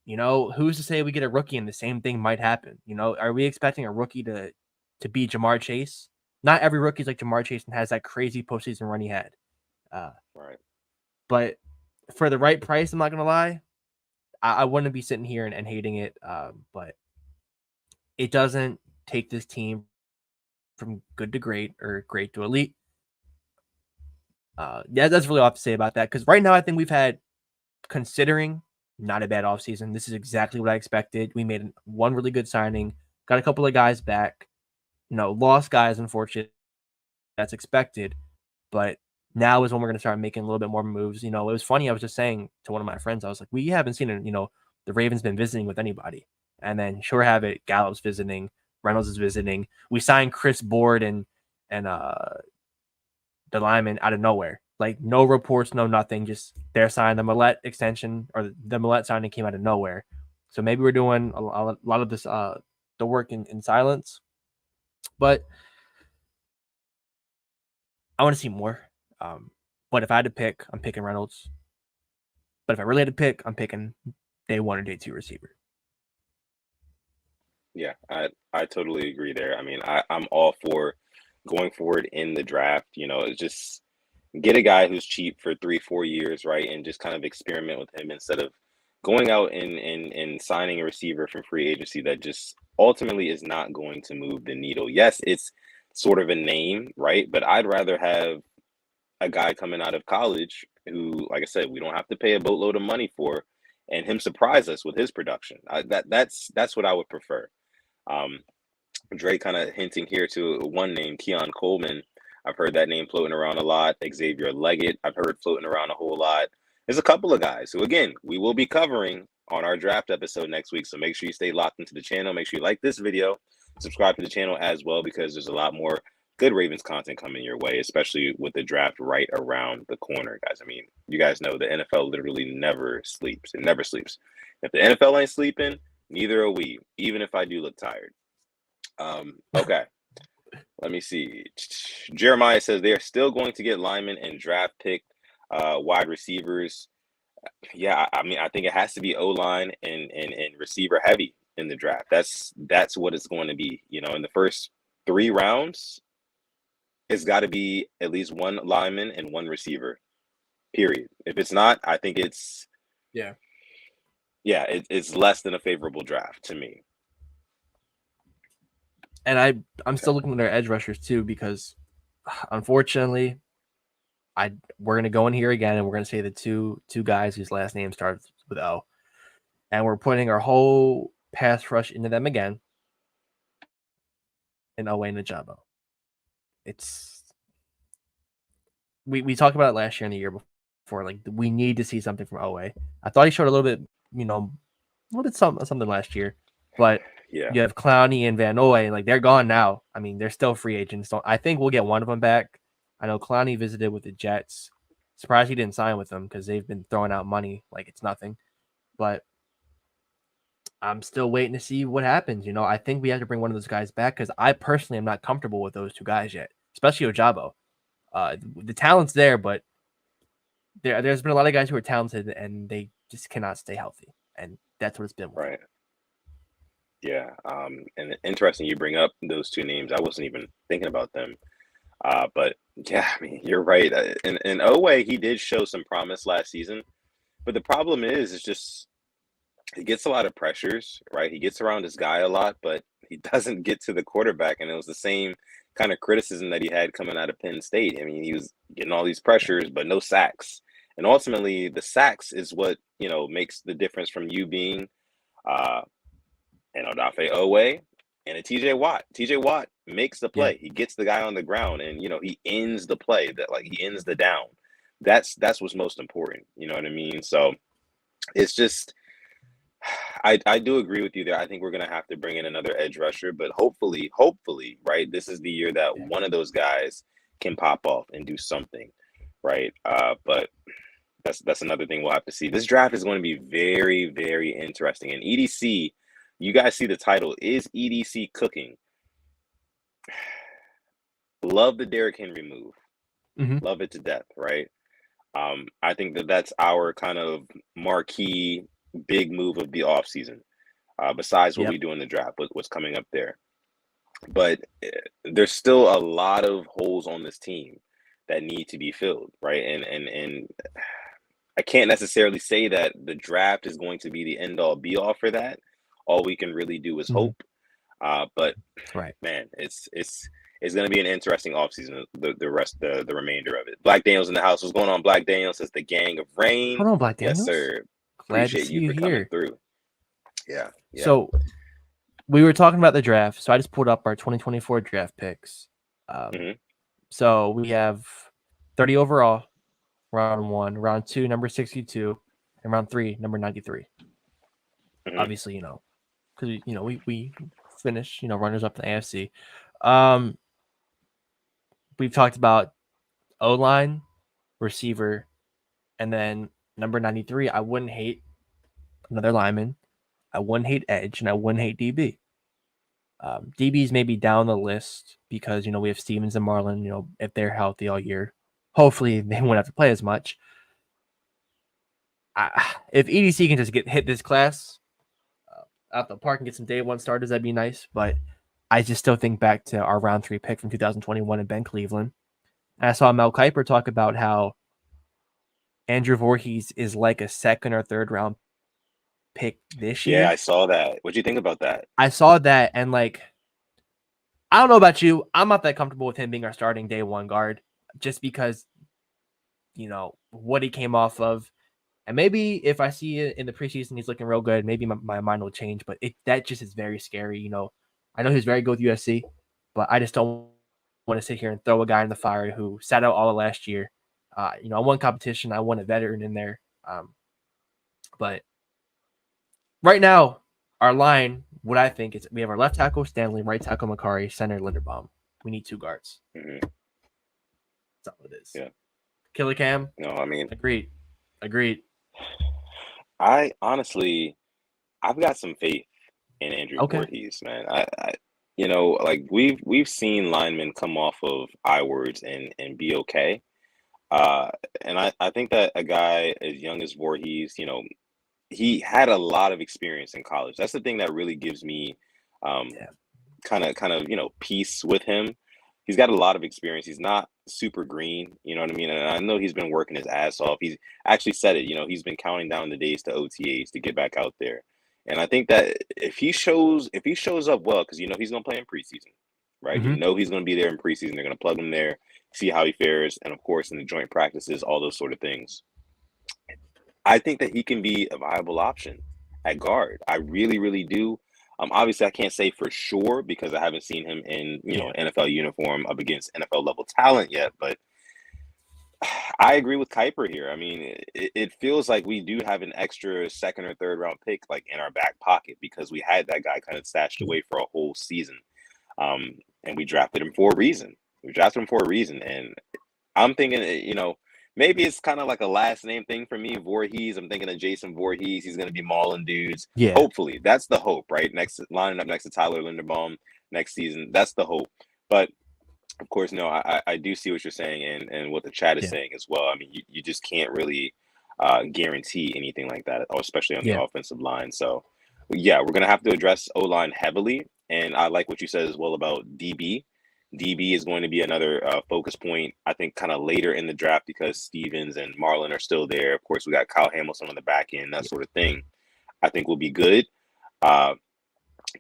who's to say we get a rookie and the same thing might happen? Are we expecting a rookie to be Jamar Chase? Not every rookie is like Jamar Chase and has that crazy postseason run he had. Right. But for the right price, I'm not gonna lie, I wouldn't be sitting here and hating it. But it doesn't take this team from good to great or great to elite. That's really all I have to say about that, because right now I think we've had, considering, not a bad offseason. This is exactly what I expected. We made one really good signing, got a couple of guys back, lost guys, unfortunately. That's expected. But now is when we're going to start making a little bit more moves. It was funny. I was just saying to one of my friends, I was like, we haven't seen it. The Ravens been visiting with anybody. And then sure have it, Gallup's visiting, Reynolds is visiting. We signed Chris Board and the lineman out of nowhere. Like, no reports, no nothing. Just they're signing the Maulet extension, or the Maulet signing came out of nowhere. So maybe we're doing a lot of this the work in silence. But I want to see more. But if I had to pick, I'm picking Reynolds. But if I really had to pick, I'm picking day 1 or day 2 receiver. Yeah, I totally agree there. I mean, I'm all for going forward in the draft. It's just get a guy who's cheap for 3-4 years, right? And just kind of experiment with him instead of going out and signing a receiver from free agency that just ultimately is not going to move the needle. Yes, it's sort of a name, right? But I'd rather have a guy coming out of college who, like I said, we don't have to pay a boatload of money for, and him surprise us with his production. That's what I would prefer. Dre kind of hinting here to one name, Keon Coleman. I've heard that name floating around a lot. Xavier Leggett, I've heard floating around a whole lot. There's a couple of guys who, again, we will be covering on our draft episode next week. So make sure you stay locked into the channel. Make sure you like this video, subscribe to the channel as well, because there's a lot more good Ravens content coming your way, especially with the draft right around the corner, guys. I mean, you guys know the NFL literally never sleeps. It never sleeps. If the NFL ain't sleeping, neither are we, even if I do look tired. Okay. Let me see. Jeremiah says they are still going to get linemen and draft pick wide receivers. Yeah, I mean, I think it has to be O-line and receiver heavy in the draft. That's what it's going to be. In the first 3 rounds, it's got to be at least one lineman and one receiver. Period. If it's not, I think Yeah. it's less than a favorable draft to me. And I'm still looking at their edge rushers too, because unfortunately, we're gonna go in here again and we're gonna say the two guys whose last name starts with O, and we're putting our whole pass rush into them again. And Owe Najabo. It's we talked about it last year and the year before. Like, we need to see something from Owe. I thought he showed a little bit, a little bit something last year, but Yeah. you have Clowney and Van Noy, and like they're gone now. I mean, they're still free agents. So I think we'll get one of them back. I know Clowney visited with the Jets. Surprised he didn't sign with them because they've been throwing out money like it's nothing. But I'm still waiting to see what happens. I think we have to bring one of those guys back because I personally am not comfortable with those two guys yet, especially Ojabo. The talent's there, but there's been a lot of guys who are talented and they just cannot stay healthy, and that's what it's been. Right. Yeah. And interesting you bring up those two names. I wasn't even thinking about them. But yeah, I mean, you're right. In Owe, he did show some promise last season, but the problem is just he gets a lot of pressures, right? He gets around his guy a lot, but he doesn't get to the quarterback. And it was the same kind of criticism that he had coming out of Penn State. I mean, he was getting all these pressures, but no sacks. And ultimately, the sacks is what, makes the difference from you being uh, an Odafe Owe and a TJ Watt. TJ Watt makes the play. Yeah. He gets the guy on the ground and, he ends the play, that like he ends the down. That's what's most important. You know what I mean? So it's just, I do agree with you there. I think we're gonna have to bring in another edge rusher, but hopefully, right, this is the year that one of those guys can pop off and do something, right? But that's another thing we'll have to see. This draft is going to be very, very interesting. And EDC, you guys see the title, is EDC cooking? Love the Derrick Henry move. Mm-hmm. Love it to death, right? I think that's our kind of marquee big move of the offseason, besides what we do in the draft, what's coming up there. But there's still a lot of holes on this team that need to be filled, right? And I can't necessarily say that the draft is going to be the end all be all for that. All we can really do is hope. But right, man, it's going to be an interesting offseason. The remainder of it. Black Daniels in the house. What's going on, Black Daniels? It's the Gang of Rain. Hold on, Black Daniels. Yes, sir. Glad Appreciate to see you for coming here. through. Yeah. So we were talking about the draft. So I just pulled up our 2024 draft picks. So we have 30 overall, round 1, round 2, number 62, and round 3, number 93. Obviously, because we finished, runners up in the AFC. We've talked about O-line, receiver, and then number 93. I wouldn't hate another lineman. I wouldn't hate edge, and I wouldn't hate DB. DBs may be down the list because we have Stevens and Marlin. If they're healthy all year, hopefully they won't have to play as much. If EDC can just hit this class out the park and get some day one starters, that'd be nice. But I just still think back to our round 3 pick from 2021 and Ben Cleveland. And I saw Mel Kiper talk about how Andrew Voorhees is like a second or third round pick this year. Yeah, I saw that. What'd you think about that? I saw that, and I don't know about you, I'm not that comfortable with him being our starting day one guard, just because what he came off of. And maybe if I see it in the preseason, he's looking real good, maybe my mind will change. But that just is very scary. I know he's very good with USC, but I just don't want to sit here and throw a guy in the fire who sat out all of last year. I won competition. I won a veteran in there. But right now, our line, what I think is, we have our left tackle Stanley, right tackle Makari, center Linderbaum. We need 2 guards. That's all it is. Yeah. Killer Cam. No, I mean, agreed. I honestly, I've got some faith in Andrew Voorhees, man. I like we've seen linemen come off of I words and be okay. Uh, and I think that a guy as young as Voorhees, he had a lot of experience in college. That's the thing that really gives me um, Yeah. kind of peace with him. He's got a lot of experience. He's not super green, you know what I mean? And I know he's been working his ass off. He's actually said it, he's been counting down the days to OTAs to get back out there. And I think that if he shows up well, because he's gonna play in preseason, right? Hmm. He's gonna be there in preseason. They're gonna plug him there, see how he fares, and of course in the joint practices, all those sort of things. I think that he can be a viable option at guard. I really, really do. Obviously, I can't say for sure because I haven't seen him in Yeah. NFL uniform up against NFL level talent yet. But I agree with Kuiper here. I mean, it feels like we do have an extra second or third round pick like in our back pocket because we had that guy kind of stashed Yeah. away for a whole season, and we drafted him for a reason. We drafted him for a reason, and I'm thinking, maybe it's kind of like a last name thing for me, Voorhees. I'm thinking of Jason Voorhees. He's going to be mauling dudes. Yeah. Hopefully, that's the hope, right? Lining up next to Tyler Linderbaum next season. That's the hope. But of course, no, I do see what you're saying and what the chat is Yeah. saying as well. I mean, you just can't really guarantee anything like that, especially on the Yeah. offensive line. So, yeah, we're going to have to address O line heavily. And I like what you said as well about DB. DB is going to be another focus point, I think, kind of later in the draft because Stevens and Marlin are still there. Of course, we got Kyle Hamilton on the back end, that sort of thing. I think will be good. Uh,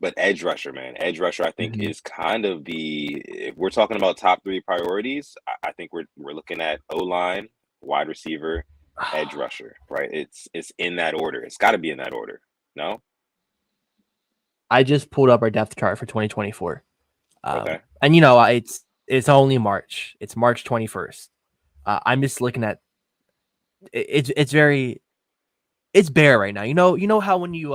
but edge rusher, man, edge rusher, I think Hmm. is kind of if we're talking about top three priorities, I think we're looking at O line, wide receiver, edge rusher, right? It's in that order. It's got to be in that order. No, I just pulled up our depth chart for 2024. okay, And it's only March. It's March 21st. I'm just looking at it's very it's bare right now. You know how when you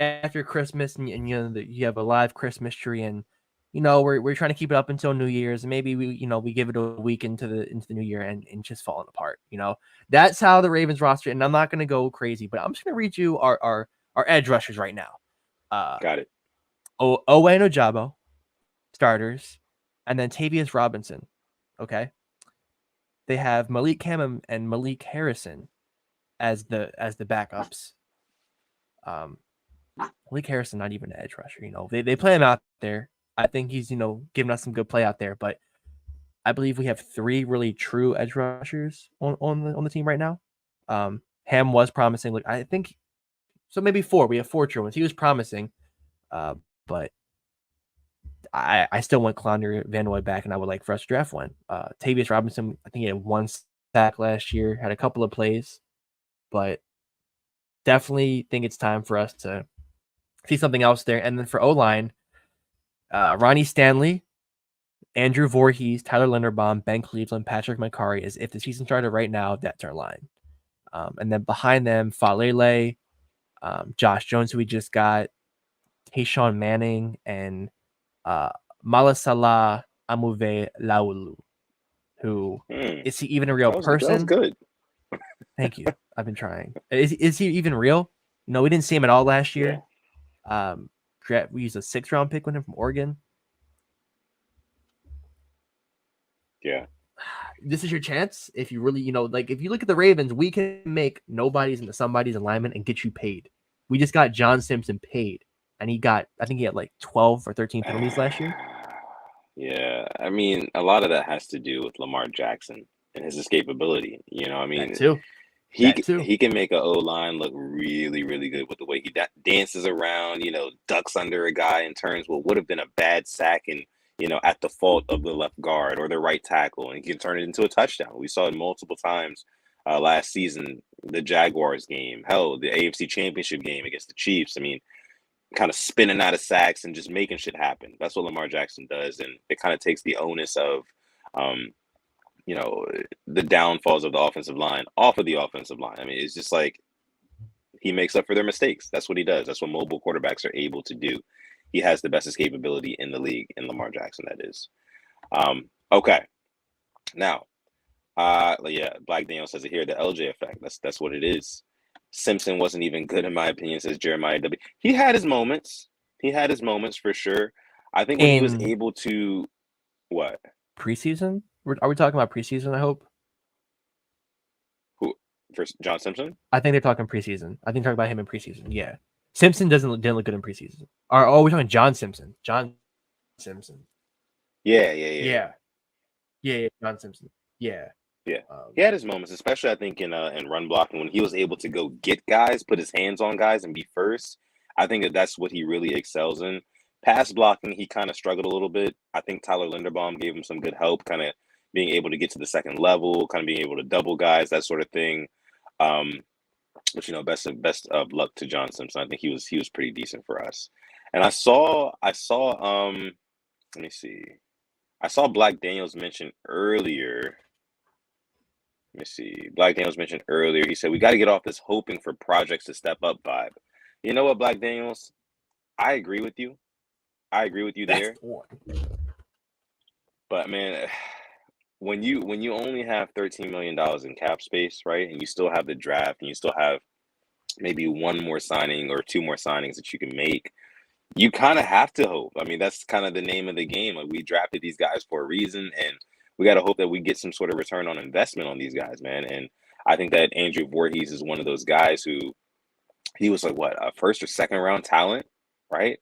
after Christmas and you have a live Christmas tree and we're trying to keep it up until New Year's and maybe we give it a week into the new year and just falling apart. That's how the Ravens roster. And I'm not gonna go crazy, but I'm just gonna read you our edge rushers right now. Uh, got it. Owen Ojabo starters, and then Tavius Robinson. Okay, they have Malik Cam and Malik Harrison as the backups. Um, Malik Harrison not even an edge rusher. They play him out there. I think he's giving us some good play out there, but I believe we have three really true edge rushers on the team right now. Ham was promising. Look, I think so. Maybe four. We have four true ones. He was promising, but I still want Clowner Van Noy back, and I would like for us to draft one. Tavius Robinson, I think he had one sack last year, had a couple of plays, but definitely think it's time for us to see something else there. And then for O line, Ronnie Stanley, Andrew Voorhees, Tyler Linderbaum, Ben Cleveland, Patrick McCarry is if the season started right now, that's our line. And then behind them, Falele, Josh Jones, who we just got, Tayshawn Manning, and Malasala Amuve Laulu, who Hmm. is he even a real That was person? good. Thank you. I've been trying. Is he even real? No, we didn't see him at all last Yeah, year. We used a 6th-round pick with him from Oregon. yeah. This is your chance. If you really, if you look at the Ravens, we can make nobodies into somebody's alignment and get you paid. We just got John Simpson paid, and I think he had like 12 or 13 penalties last year. Yeah, I mean, a lot of that has to do with Lamar Jackson and his escapability. I That mean, too. That too. he can make a O line look really, really good with the way he dances around, ducks under a guy and turns what would have been a bad sack and, at the fault of the left guard or the right tackle, and he can turn it into a touchdown. We saw it multiple times last season, the Jaguars game, hell, the AFC Championship game against the Chiefs. I mean, kind of spinning out of sacks and just making shit happen. That's what Lamar Jackson does, and it kind of takes the onus of, um, you know, the downfalls of the offensive line off of the offensive line. I mean, it's just like he makes up for their mistakes. That's what he does. That's what mobile quarterbacks are able to do. He has the best escapability in the league, in Lamar Jackson, that is. Okay, now, yeah, Black Daniel says it here, the LJ effect. That's what it is. Simpson wasn't even good in my opinion, says Jeremiah W. He had his moments. He had his moments for sure. I think when he was In able to what? preseason, are we talking about preseason? I hope. For John Simpson? I think they're talking preseason. I think they're talking about him in preseason. Yeah. Simpson didn't look good in preseason. Or we're talking John Simpson. John Simpson. Yeah. Yeah. John Simpson. Yeah. Yeah. He had his moments, especially I think in run blocking when he was able to go get guys, put his hands on guys, and be first. I think that's what he really excels in. Pass blocking, he kind of struggled a little bit. I think Tyler Linderbaum gave him some good help, kind of being able to get to the second level, kind of being able to double guys, that sort of thing. But best of luck to John Simpson. I think he was pretty decent for us. And I saw let me see. I saw Black Daniels mention earlier. Let me see. Black Daniels mentioned earlier. He said we got to get off this hoping for projects to step up vibe. You know what, Black Daniels? I agree with you. I agree with you there. But man, when you only have $13 million in cap space, right, and you still have the draft, and you still have maybe one more signing or two more signings that you can make, you kind of have to hope. I mean, that's kind of the name of the game. Like, we drafted these guys for a reason, and we got to hope that we get some sort of return on investment on these guys, man. And I think that Andrew Voorhees is one of those guys who he was like, what, a first or second round talent, right?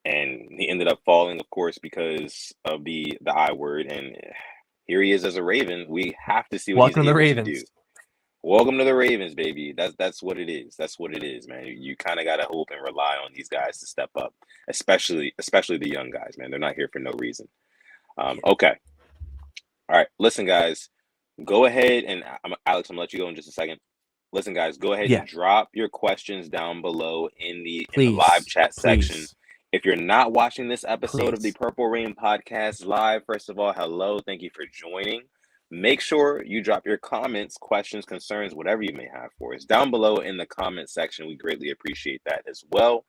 And he ended up falling, of course, because of the I word. And here he is as a Raven. We have to see what he's able to do. Welcome to the Ravens, baby. That's what it is. That's what it is, man. You kind of got to hope and rely on these guys to step up, especially the young guys, man. They're not here for no reason. Okay. All right. Listen, guys, go ahead and Alex, I'm going to let you go in just a second. Listen, guys, go ahead and drop your questions down below in the live chat section. If you're not watching this episode of the Purple Rain Podcast live, first of all, hello. Thank you for joining. Make sure you drop your comments, questions, concerns, whatever you may have for us down below in the comment section. We greatly appreciate that as well.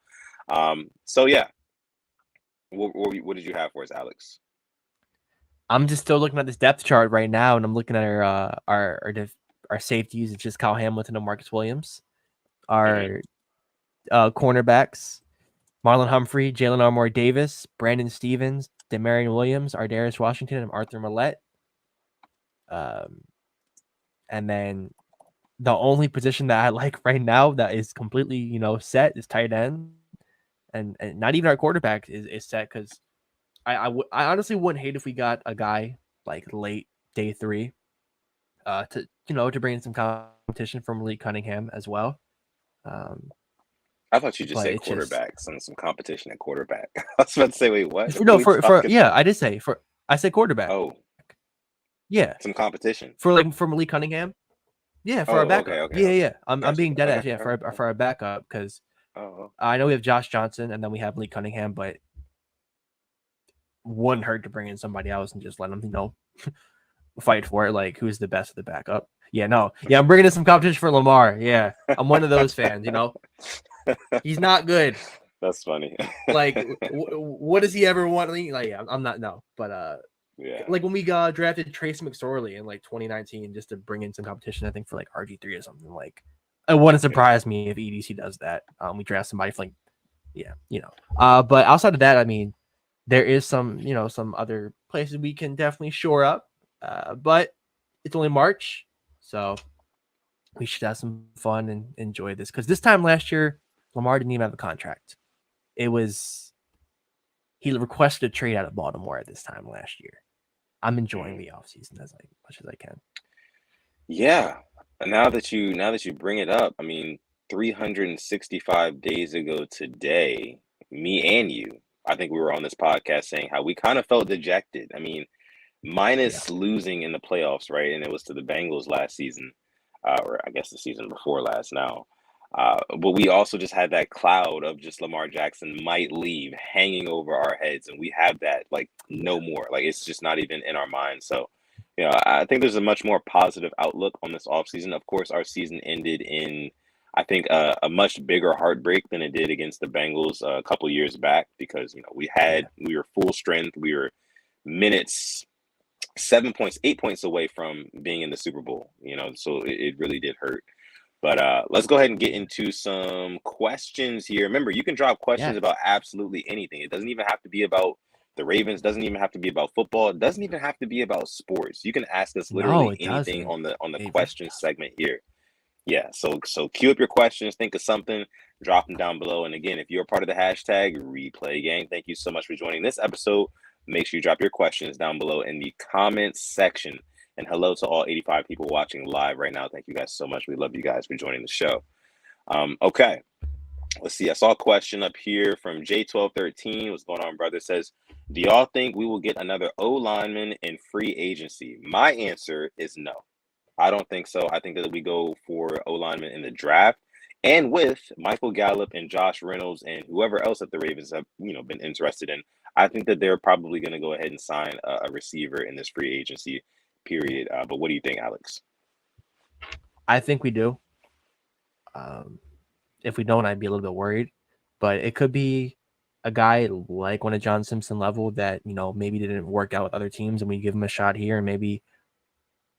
So yeah, what did you have for us, Alex? I'm just still looking at this depth chart right now, and I'm looking at our safeties. It's just Kyle Hamilton and Marcus Williams. Our cornerbacks, Marlon Humphrey, Jalen Armour Davis, Brandon Stevens, Demarion Williams, Ardarius Washington, and Arthur Maulet. And then the only position that I like right now that is completely, set is tight end. And not even our quarterback is set, because I honestly wouldn't hate if we got a guy like late day 3 to bring in some competition from Malik Cunningham as well. I thought you just said quarterback, some competition at quarterback. I was about to say, wait, what? No, I did say I said quarterback. Oh, yeah, some competition for Malik Cunningham. Yeah, for our backup. Okay. Yeah. I'm being dead ass. Yeah, for our backup, because I know we have Josh Johnson and then we have Malik Cunningham, but wouldn't hurt to bring in somebody else and just let them, fight for it. Like, who's the best of the backup? Yeah, no. Yeah, I'm bringing in some competition for Lamar. Yeah, I'm one of those fans, He's not good. That's funny. Like, what does he ever want? Like, I'm not, no. But, yeah. Like, when we got drafted Trace McSorley in, 2019, just to bring in some competition, I think, for, RG3 or something. Like, it wouldn't surprise me if EDC does that. We draft somebody for, But outside of that, I mean, there is some, some other places we can definitely shore up. But it's only March, so we should have some fun and enjoy this. Because this time last year, Lamar didn't even have a contract. He requested a trade out of Baltimore at this time last year. I'm enjoying the offseason as much as I can. Yeah. Now that you bring it up, I mean, 365 days ago today, me and you, I think we were on this podcast saying how we kind of felt dejected. I mean, minus losing in the playoffs, right? And it was to the Bengals last season, or I guess the season before last now. But we also just had that cloud of just Lamar Jackson might leave hanging over our heads. And we have that, no more. It's just not even in our minds. So, I think there's a much more positive outlook on this offseason. Of course, our season ended in, I think, a much bigger heartbreak than it did against the Bengals a couple years back, because, we were full strength. We were minutes, 8 points away from being in the Super Bowl, so it really did hurt. But let's go ahead and get into some questions here. Remember, you can drop questions about absolutely anything. It doesn't even have to be about the Ravens. Doesn't even have to be about football. It doesn't even have to be about sports. You can ask us literally anything on the question segment here. Yeah, so queue up your questions, think of something, drop them down below. And again, if you're a part of the hashtag replay gang, thank you so much for joining this episode. Make sure you drop your questions down below in the comments section. And hello to all 85 people watching live right now. Thank you guys so much. We love you guys for joining the show. Okay, let's see. I saw a question up here from J1213. What's going on, brother? Says, do y'all think we will get another O lineman in free agency? My answer is no. I don't think so. I think that we go for O lineman in the draft, and with Michael Gallup and Josh Reynolds and whoever else that the Ravens have, been interested in, I think that they're probably going to go ahead and sign a receiver in this free agency period. But what do you think, Alex? I think we do. If we don't, I'd be a little bit worried. But it could be a guy like one of John Simpson level that, maybe didn't work out with other teams and we give him a shot here and maybe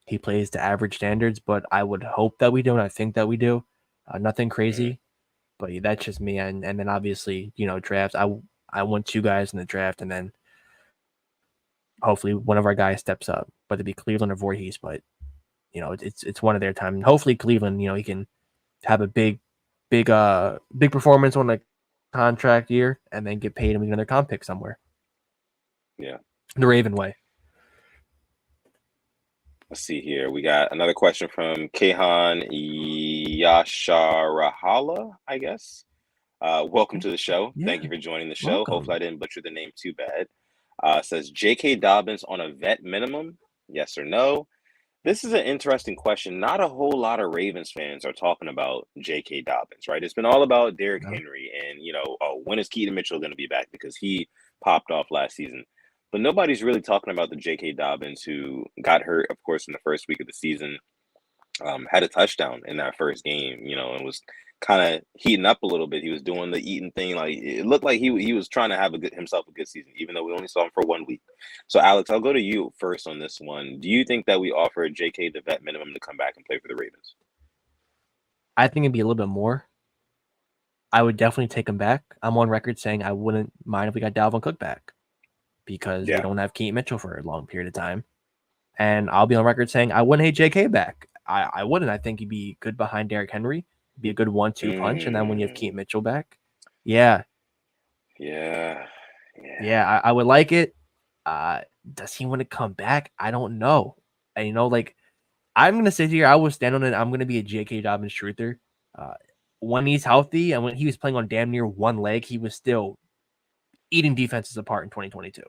he plays to average standards. But I would hope that we do, and I think that we do. Nothing crazy, but that's just me. And then obviously, drafts. I want 2 guys in the draft, and then hopefully one of our guys steps up, whether it be Cleveland or Voorhees. But it's one of their time. And hopefully Cleveland, he can have a big performance on a contract year and then get paid and we get another comp pick somewhere. Yeah, the Raven way. Let's see here. We got another question from Kehan Yasharahala, I guess. Welcome to the show. Yeah. Thank you for joining the show. Welcome. Hopefully I didn't butcher the name too bad. Says J.K. Dobbins on a vet minimum? Yes or no? This is an interesting question. Not a whole lot of Ravens fans are talking about J.K. Dobbins, right? It's been all about Derrick Henry and, when is Keaton Mitchell going to be back because he popped off last season. But nobody's really talking about the J.K. Dobbins who got hurt, of course, in the first week of the season, had a touchdown in that first game, and was kind of heating up a little bit. He was doing the eating thing. Like it looked like he was trying to have himself a good season, even though we only saw him for 1 week. So, Alex, I'll go to you first on this one. Do you think that we offer J.K. the vet minimum to come back and play for the Ravens? I think it'd be a little bit more. I would definitely take him back. I'm on record saying I wouldn't mind if we got Dalvin Cook back because we don't have Keaton Mitchell for a long period of time. And I'll be on record saying I wouldn't hate J.K. back. I wouldn't. I think he'd be good behind Derrick Henry. Be a good 1-2 punch, and then when you have Keaton Mitchell back, I would like it. Does he want to come back? I don't know. And I'm gonna sit here. I will stand on it. I'm gonna be a J.K. Dobbins truther. When he's healthy and when he was playing on damn near one leg, he was still eating defenses apart in 2022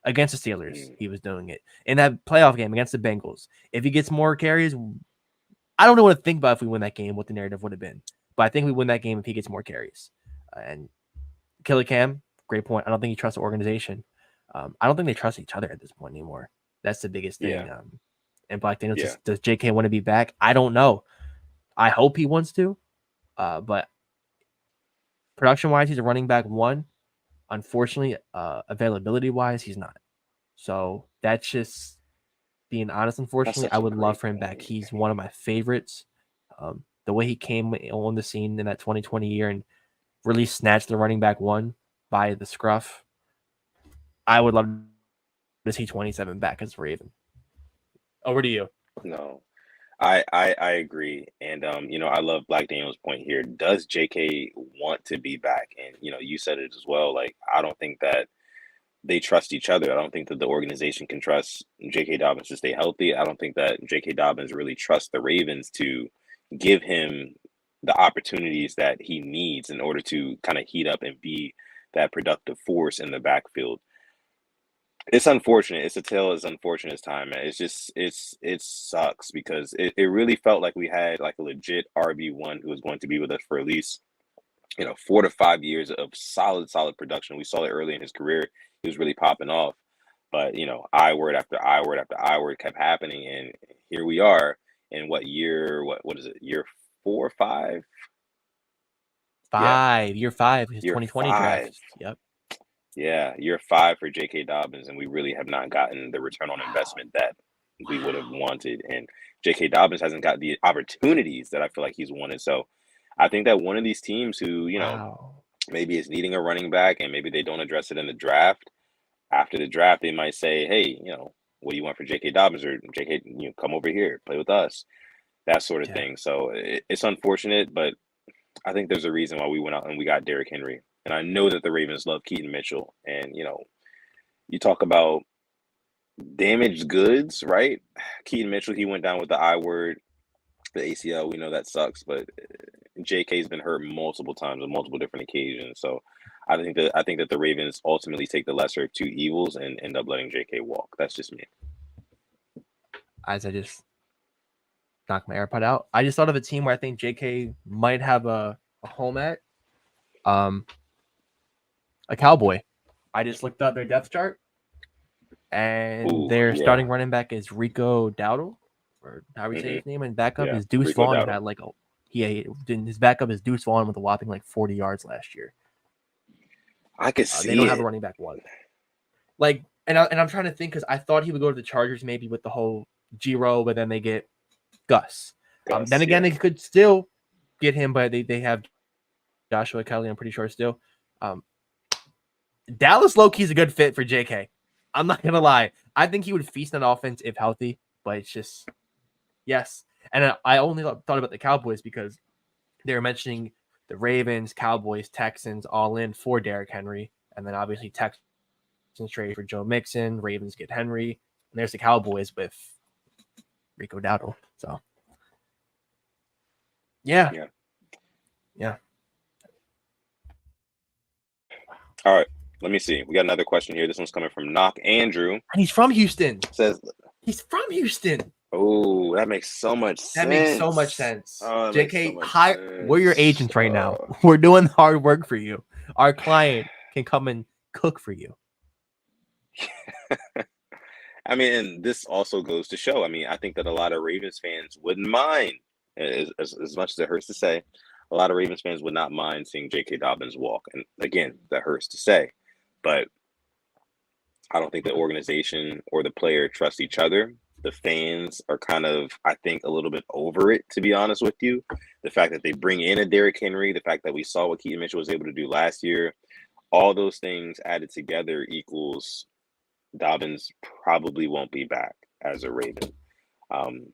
against the Steelers. He was doing it in that playoff game against the Bengals. If he gets more carries, I don't know what to think about if we win that game, what the narrative would have been. But I think we win that game if he gets more carries. And Killer Cam, great point. I don't think he trusts the organization. I don't think they trust each other at this point anymore. That's the biggest thing. Yeah. And Black Daniels, does JK want to be back? I don't know. I hope he wants to. But production-wise, he's a running back 1. Unfortunately, availability-wise, he's not. So that's just being honest. Unfortunately, I would love for him back. He's one of my favorites. The way he came on the scene in that 2020 year and really snatched the running back 1 by the scruff. I would love to see 27 back as Raven. Over to you. No, I agree. And, I love Black Daniel's point here. Does JK want to be back? And, you said it as well. Like, I don't think that they trust each other. I don't think that the organization can trust J.K. Dobbins to stay healthy. I don't think that J.K. Dobbins really trusts the Ravens to give him the opportunities that he needs in order to kind of heat up and be that productive force in the backfield. It's unfortunate. It's a tale as unfortunate as time, man. It's just, it sucks because it really felt like we had like a legit RB1 who was going to be with us for at least, 4 to 5 years of solid production. We saw it early in his career. He was really popping off, but I word after I word after I word kept happening, and here we are in what year? What is it? Year 4 or 5? 5. Year 5. His Year 2020 5. draft. Yep. Yeah, year 5 for J.K. Dobbins, and we really have not gotten the return on investment that we would have wanted. And J.K. Dobbins hasn't got the opportunities that I feel like he's wanted. So I think that one of these teams who, maybe is needing a running back and maybe they don't address it in the draft, after the draft, they might say, hey, what do you want for J.K. Dobbins? Or J.K., come over here, play with us. that sort of Yeah. thing. So it's unfortunate, but I think there's a reason why we went out and we got Derrick Henry. And I know that the Ravens love Keaton Mitchell. And, you talk about damaged goods, right? Keaton Mitchell, he went down with the I word, the ACL. We know that sucks, but JK's been hurt multiple times on multiple different occasions. So I think that the Ravens ultimately take the lesser of two evils and end up letting JK walk. That's just me. As I just knocked my AirPod out, I just thought of a team where I think JK might have a home at. A Cowboy. I just looked up their depth chart, and Ooh, their yeah. starting running back is Rico Dowdle, or however you say his name, and backup is Deuce Rico Vaughn. Dowdle. Had like his backup is Deuce Vaughn with a whopping like 40 yards last year. I could see They don't it. have a running back one. Like, and I'm trying to think because I thought he would go to the Chargers maybe with the whole Giro, but then they get Gus. Then again, they could still get him, but they have Joshua Kelly, I'm pretty sure still. Dallas low-key is a good fit for JK. I'm not gonna lie. I think he would feast on offense if healthy, but it's just yes. And I only thought about the Cowboys because they were mentioning the Ravens, Cowboys, Texans all in for Derrick Henry, and then obviously Texans trade for Joe Mixon, Ravens get Henry, and there's the Cowboys with Rico Dowdle. So yeah. All right. Let me see. We got another question here. This one's coming from Knock Andrew. And he's from Houston. Says he's from Houston. Oh, that makes so much sense. That makes so much sense. Oh, JK, we're your agents right now. We're doing the hard work for you. Our client can come and cook for you. I mean, and this also goes to show. I mean, I think that a lot of Ravens fans wouldn't mind, as much as it hurts to say, a lot of Ravens fans would not mind seeing J.K. Dobbins walk. And again, that hurts to say, but I don't think the organization or the player trust each other. The fans are kind of, I think, a little bit over it, to be honest with you. The fact that they bring in a Derrick Henry, the fact that we saw what Keaton Mitchell was able to do last year, all those things added together equals Dobbins probably won't be back as a Raven. And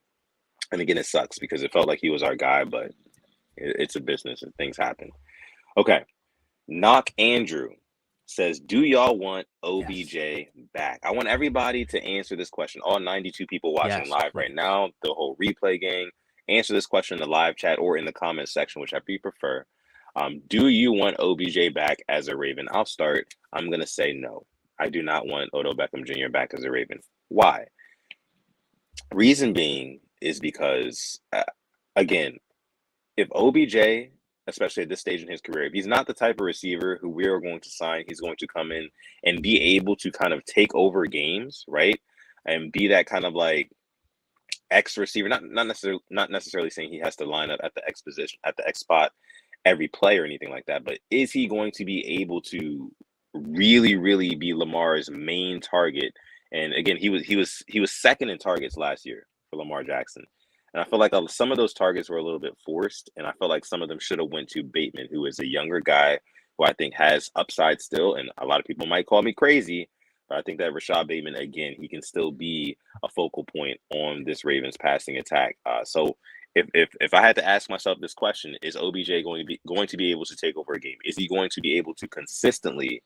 again, it sucks because it felt like he was our guy, but it's a business and things happen. Okay. Knock Andrew says, do y'all want OBJ back? I want everybody to answer this question. All 92 people watching live right now, the whole replay gang, answer this question in the live chat or in the comment section, whichever you prefer. Do you want OBJ back as a Raven? I'll start. I'm going to say no. I do not want Odell Beckham Jr. back as a Raven. Why? Reason being is because, again, if OBJ, especially at this stage in his career, if he's not the type of receiver who we are going to sign, he's going to come in and be able to kind of take over games, right? And be that kind of like X receiver, not necessarily saying he has to line up at the X position, at the X spot every play or anything like that, but is he going to be able to really, really be Lamar's main target? And again, he was second in targets last year for Lamar Jackson. And I feel like some of those targets were a little bit forced, and I feel like some of them should have went to Bateman, who is a younger guy who I think has upside still. And a lot of people might call me crazy, but I think that Rashad Bateman, again, he can still be a focal point on this Ravens passing attack. So if I had to ask myself this question, is OBJ going to be able to take over a game? Is he going to be able to consistently,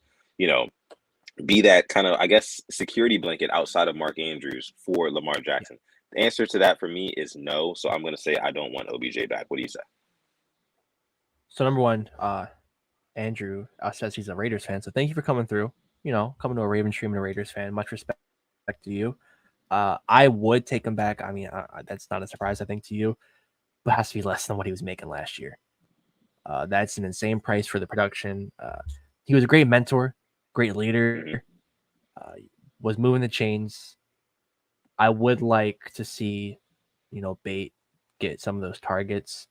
be that kind of, I guess, security blanket outside of Mark Andrews for Lamar Jackson? The answer to that for me is no. So I'm going to say I don't want OBJ back. What do you say? So number one, Andrew says he's a Raiders fan. So thank you for coming through. Coming to a Ravens stream and a Raiders fan. Much respect to you. I would take him back. I mean, that's not a surprise, I think, to you, but it has to be less than what he was making last year. That's an insane price for the production. He was a great mentor, great leader, was moving the chains. I would like to see, Bate get some of those targets,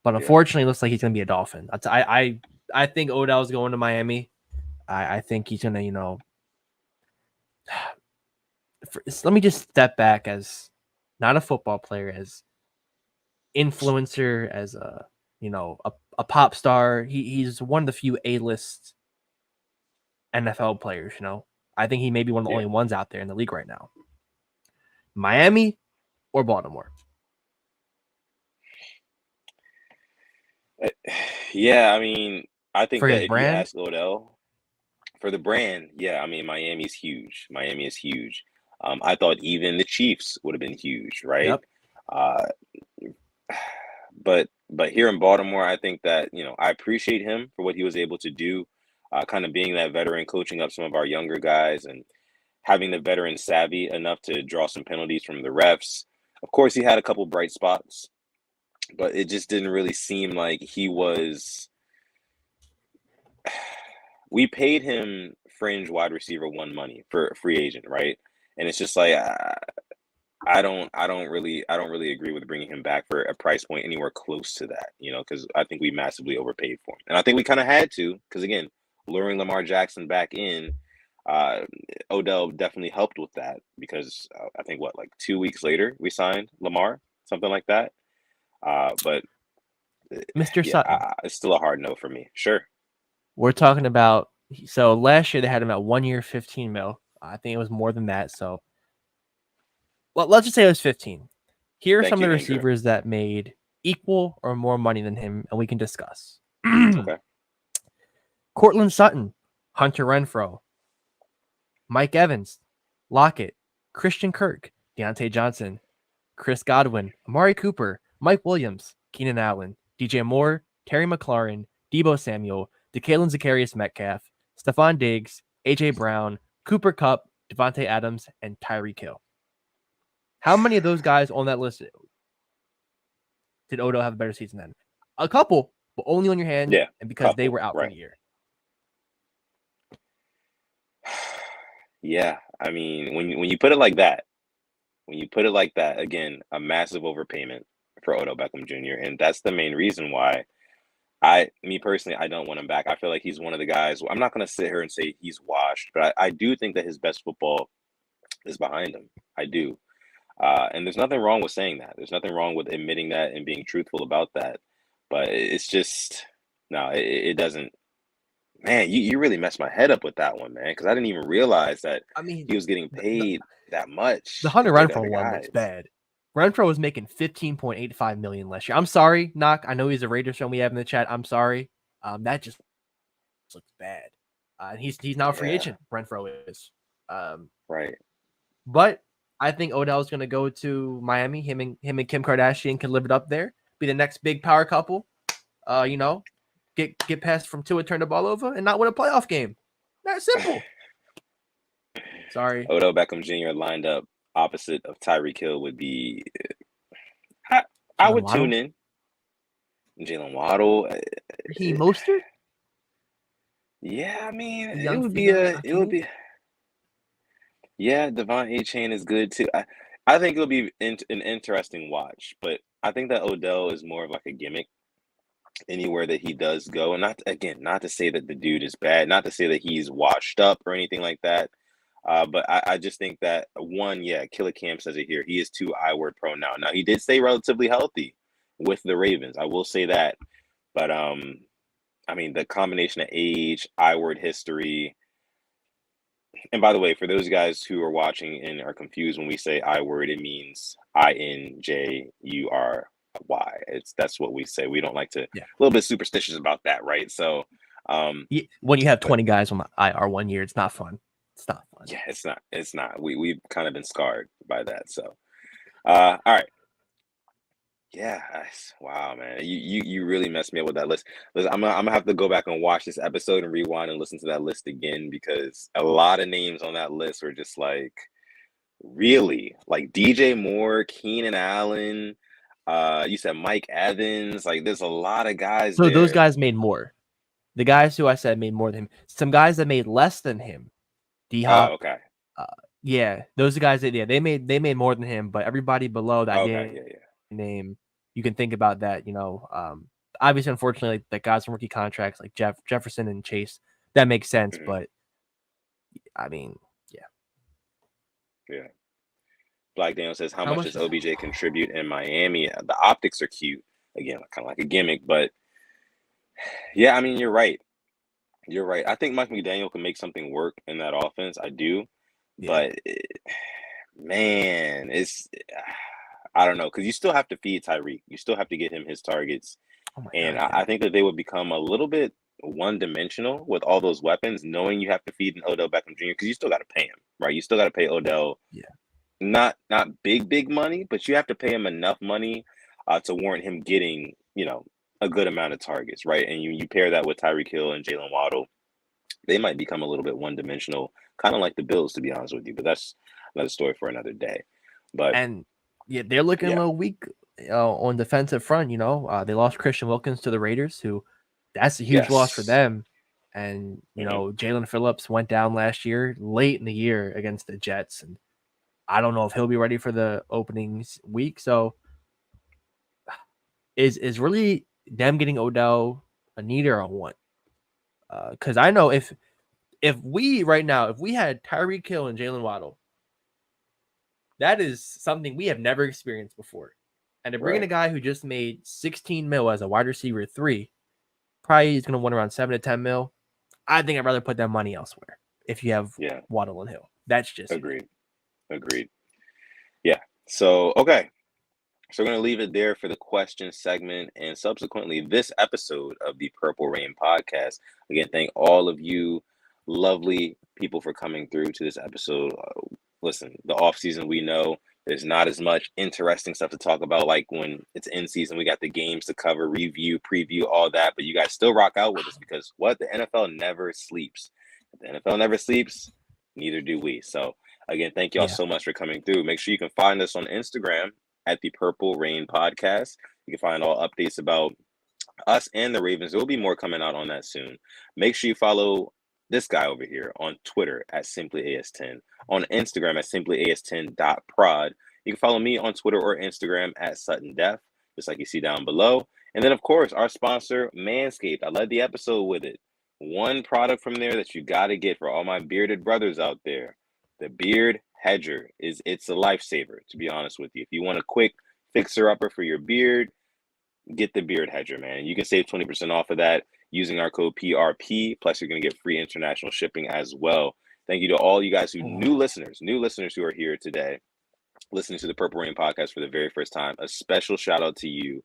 but unfortunately, it looks like he's going to be a Dolphin. I think Odell's going to Miami. I think he's going to, let me just step back as not a football player, as influencer, as a pop star. He's one of the few A-list NFL players. I think he may be one of the only ones out there in the league right now. Miami or Baltimore? Yeah, I mean, I think for his that if you brand. ask Odell for the brand, yeah, I mean, Miami's huge. Miami is huge. I thought even the Chiefs would have been huge, right? Yep. Uh, but here in Baltimore, I think that I appreciate him for what he was able to do, kind of being that veteran, coaching up some of our younger guys, and having the veteran savvy enough to draw some penalties from the refs. Of course, he had a couple bright spots, but it just didn't really seem like he was. We paid him fringe wide receiver one money for a free agent, right? And it's just like I don't really agree with bringing him back for a price point anywhere close to that, because I think we massively overpaid for him, and I think we kind of had to, because again, luring Lamar Jackson back in, uh, Odell definitely helped with that because I think what, like 2 weeks later we signed Lamar, something like that. But Mr. yeah, Sutton, it's still a hard no for me. Sure. we're talking about. So last year they had him at 1 year, 15 mil. I think it was more than that. So let's just say it was 15. Here are Thank some of you, the Andrew. receivers that made equal or more money than him, and we can discuss. Okay. Cortland Sutton, Hunter Renfrow, Mike Evans, Lockett, Christian Kirk, Deontay Johnson, Chris Godwin, Amari Cooper, Mike Williams, Keenan Allen, DJ Moore, Terry McLaurin, Debo Samuel, DeKalen Zacharias Metcalf, Stephon Diggs, AJ Brown, Cooper Cup, Devontae Adams, and Tyreek Hill. How many of those guys on that list did Odo have a better season than? A couple, but only on your hand, Yeah, and because they couple, were out for right. the year. Yeah, I mean, when you put it like that, again, a massive overpayment for Odell Beckham Jr., and that's the main reason why me personally, I don't want him back. I feel like he's one of the guys. I'm not going to sit here and say he's washed, but I do think that his best football is behind him. I do. And there's nothing wrong with saying that. There's nothing wrong with admitting that and being truthful about that. But it's just, no, it doesn't. Man, you really messed my head up with that one, man, because I didn't even realize that I mean, he was getting the paid that the much Hunter compared to Renfro other one looks guys. bad. Renfro was making 15.85 million last year. I'm sorry, Knock. I know he's a Raiders fan we have in the chat. I'm sorry. That just looks bad. He's now a free Yeah, agent. Renfro is. Um, right. but I think Odell's going to go to Miami. Him and Kim Kardashian can live it up there. Be the next big power couple. You know, get past from Tua, turn the ball over, and not win a playoff game. That simple. Sorry, Odell Beckham Jr. lined up opposite of Tyreek Hill would be. I, I Jalen would tune Waddle, in. Jalen Waddle. Raheem Mostert, Yeah, I mean, the it young would the be young a. It would Hakeem. be. Yeah, Devon A. Chain is good too. I think it'll be an interesting watch, but I think that Odell is more of like a gimmick anywhere that he does go. And not to say that the dude is bad, not to say that he's washed up or anything like that. But I just think that one, yeah, Killer Cam says it here. He is too I word prone now. Now he did stay relatively healthy with the Ravens. I will say that. But I mean the combination of age, I word history. And by the way, for those guys who are watching and are confused when we say I word, it means INJURY. That's what we say. We don't like to a Yeah. little bit superstitious about that, right? So When you have but 20 guys on the IR 1 year, it's not fun. It's not fun. yeah, it's not. We've kind of been scarred by that. So all right. Yeah, wow, man, you really messed me up with that list. Listen, I'm gonna have to go back and watch this episode and rewind and listen to that list again because a lot of names on that list were just like really like DJ Moore, Keenan Allen. You said Mike Evans. Like, there's a lot of guys So those there. guys made more. The guys who I said made more than him. Some guys that made less than him. D Oh, Hop. okay, Yeah, those guys that they made more than him, but everybody below that I okay, didn't yeah, yeah, name, you can think about that. Obviously, unfortunately, like guys from rookie contracts like Jefferson and Chase, that makes sense. hmm But I mean, yeah, yeah. Black Daniel says, how how much much does is OBJ contribute in Miami? The optics are cute. Again, kind of like a gimmick, but yeah, I mean, you're right. You're right. I think Mike McDaniel can make something work in that offense. I do, yeah? but man, it's I don't know because you still have to feed Tyreek. You still have to get him his targets. Oh my And God, yeah. I think that they would become a little bit one-dimensional with all those weapons, knowing you have to feed an Odell Beckham Jr. because you still got to pay him, right? You still got to pay Odell Yeah. not big money, but you have to pay him enough money to warrant him getting, a good amount of targets, right? And you pair that with Tyreek Hill and Jalen Waddle, they might become a little bit one-dimensional, kind of like the Bills, to be honest with you. But that's another story for another day. But And yeah, they're looking a yeah, little weak on defensive front. They lost Christian Wilkins to the Raiders, who that's a huge loss for yes, them. And Jalen Phillips went down last year, late in the year against the Jets, and I don't know if he'll be ready for the opening week. So is really them getting Odell a need or a want? Because I know if we right now, if we had Tyreek Hill and Jalen Waddle, that is something we have never experienced before. And to bring in a right, guy who just made 16 mil as a wide receiver 3, probably is going to want around 7 to 10 mil. I think I'd rather put that money elsewhere if you have yeah, Waddle and Hill. That's just me. agreed. Yeah. So okay. So we're going to leave it there for the question segment and subsequently this episode of the Purple Rain podcast. Again, thank all of you lovely people for coming through to this episode. Listen, the off season, we know there's not as much interesting stuff to talk about like when it's in season. We got the games to cover, review, preview, all that. But you guys still rock out with us because what? The NFL never sleeps. If the NFL never sleeps, neither do we. So again, thank y'all Yeah. so much for coming through. Make sure you can find us on Instagram at the Purple Rain Podcast. You can find all updates about us and the Ravens. There will be more coming out on that soon. Make sure you follow this guy over here on Twitter at SimplyAS10, on Instagram at SimplyAS10.prod. You can follow me on Twitter or Instagram at SuttonDef, just like you see down below. And then, of course, our sponsor, Manscaped. I led the episode with it. One product from there that you got to get for all my bearded brothers out there. The Beard Hedger it's a lifesaver, to be honest with you. If you want a quick fixer-upper for your beard, get the Beard Hedger, man. You can save 20% off of that using our code PRP. Plus, you're going to get free international shipping as well. Thank you to all you guys new listeners who are here today, listening to the Purple Rain podcast for the very first time. A special shout out to you.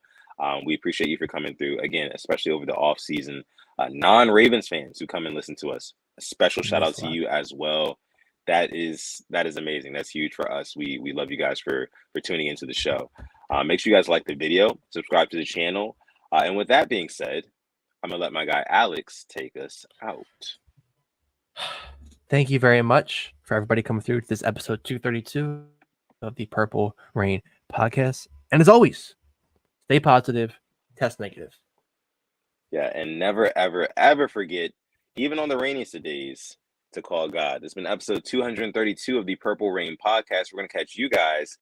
We appreciate you for coming through again, especially over the off season. Non-Ravens fans who come and listen to us, a special shout out to you as well. That is amazing. That's huge for us. We love you guys for tuning into the show. Make sure you guys like the video, subscribe to the channel. And with that being said, I'm going to let my guy Alex take us out. Thank you very much for everybody coming through to this episode 232 of the Purple Rain podcast. And as always, stay positive, test negative. Yeah, and never, ever, ever forget, even on the rainiest of days, to call God. This has been episode 232 of the Purple Rain podcast. We're going to catch you guys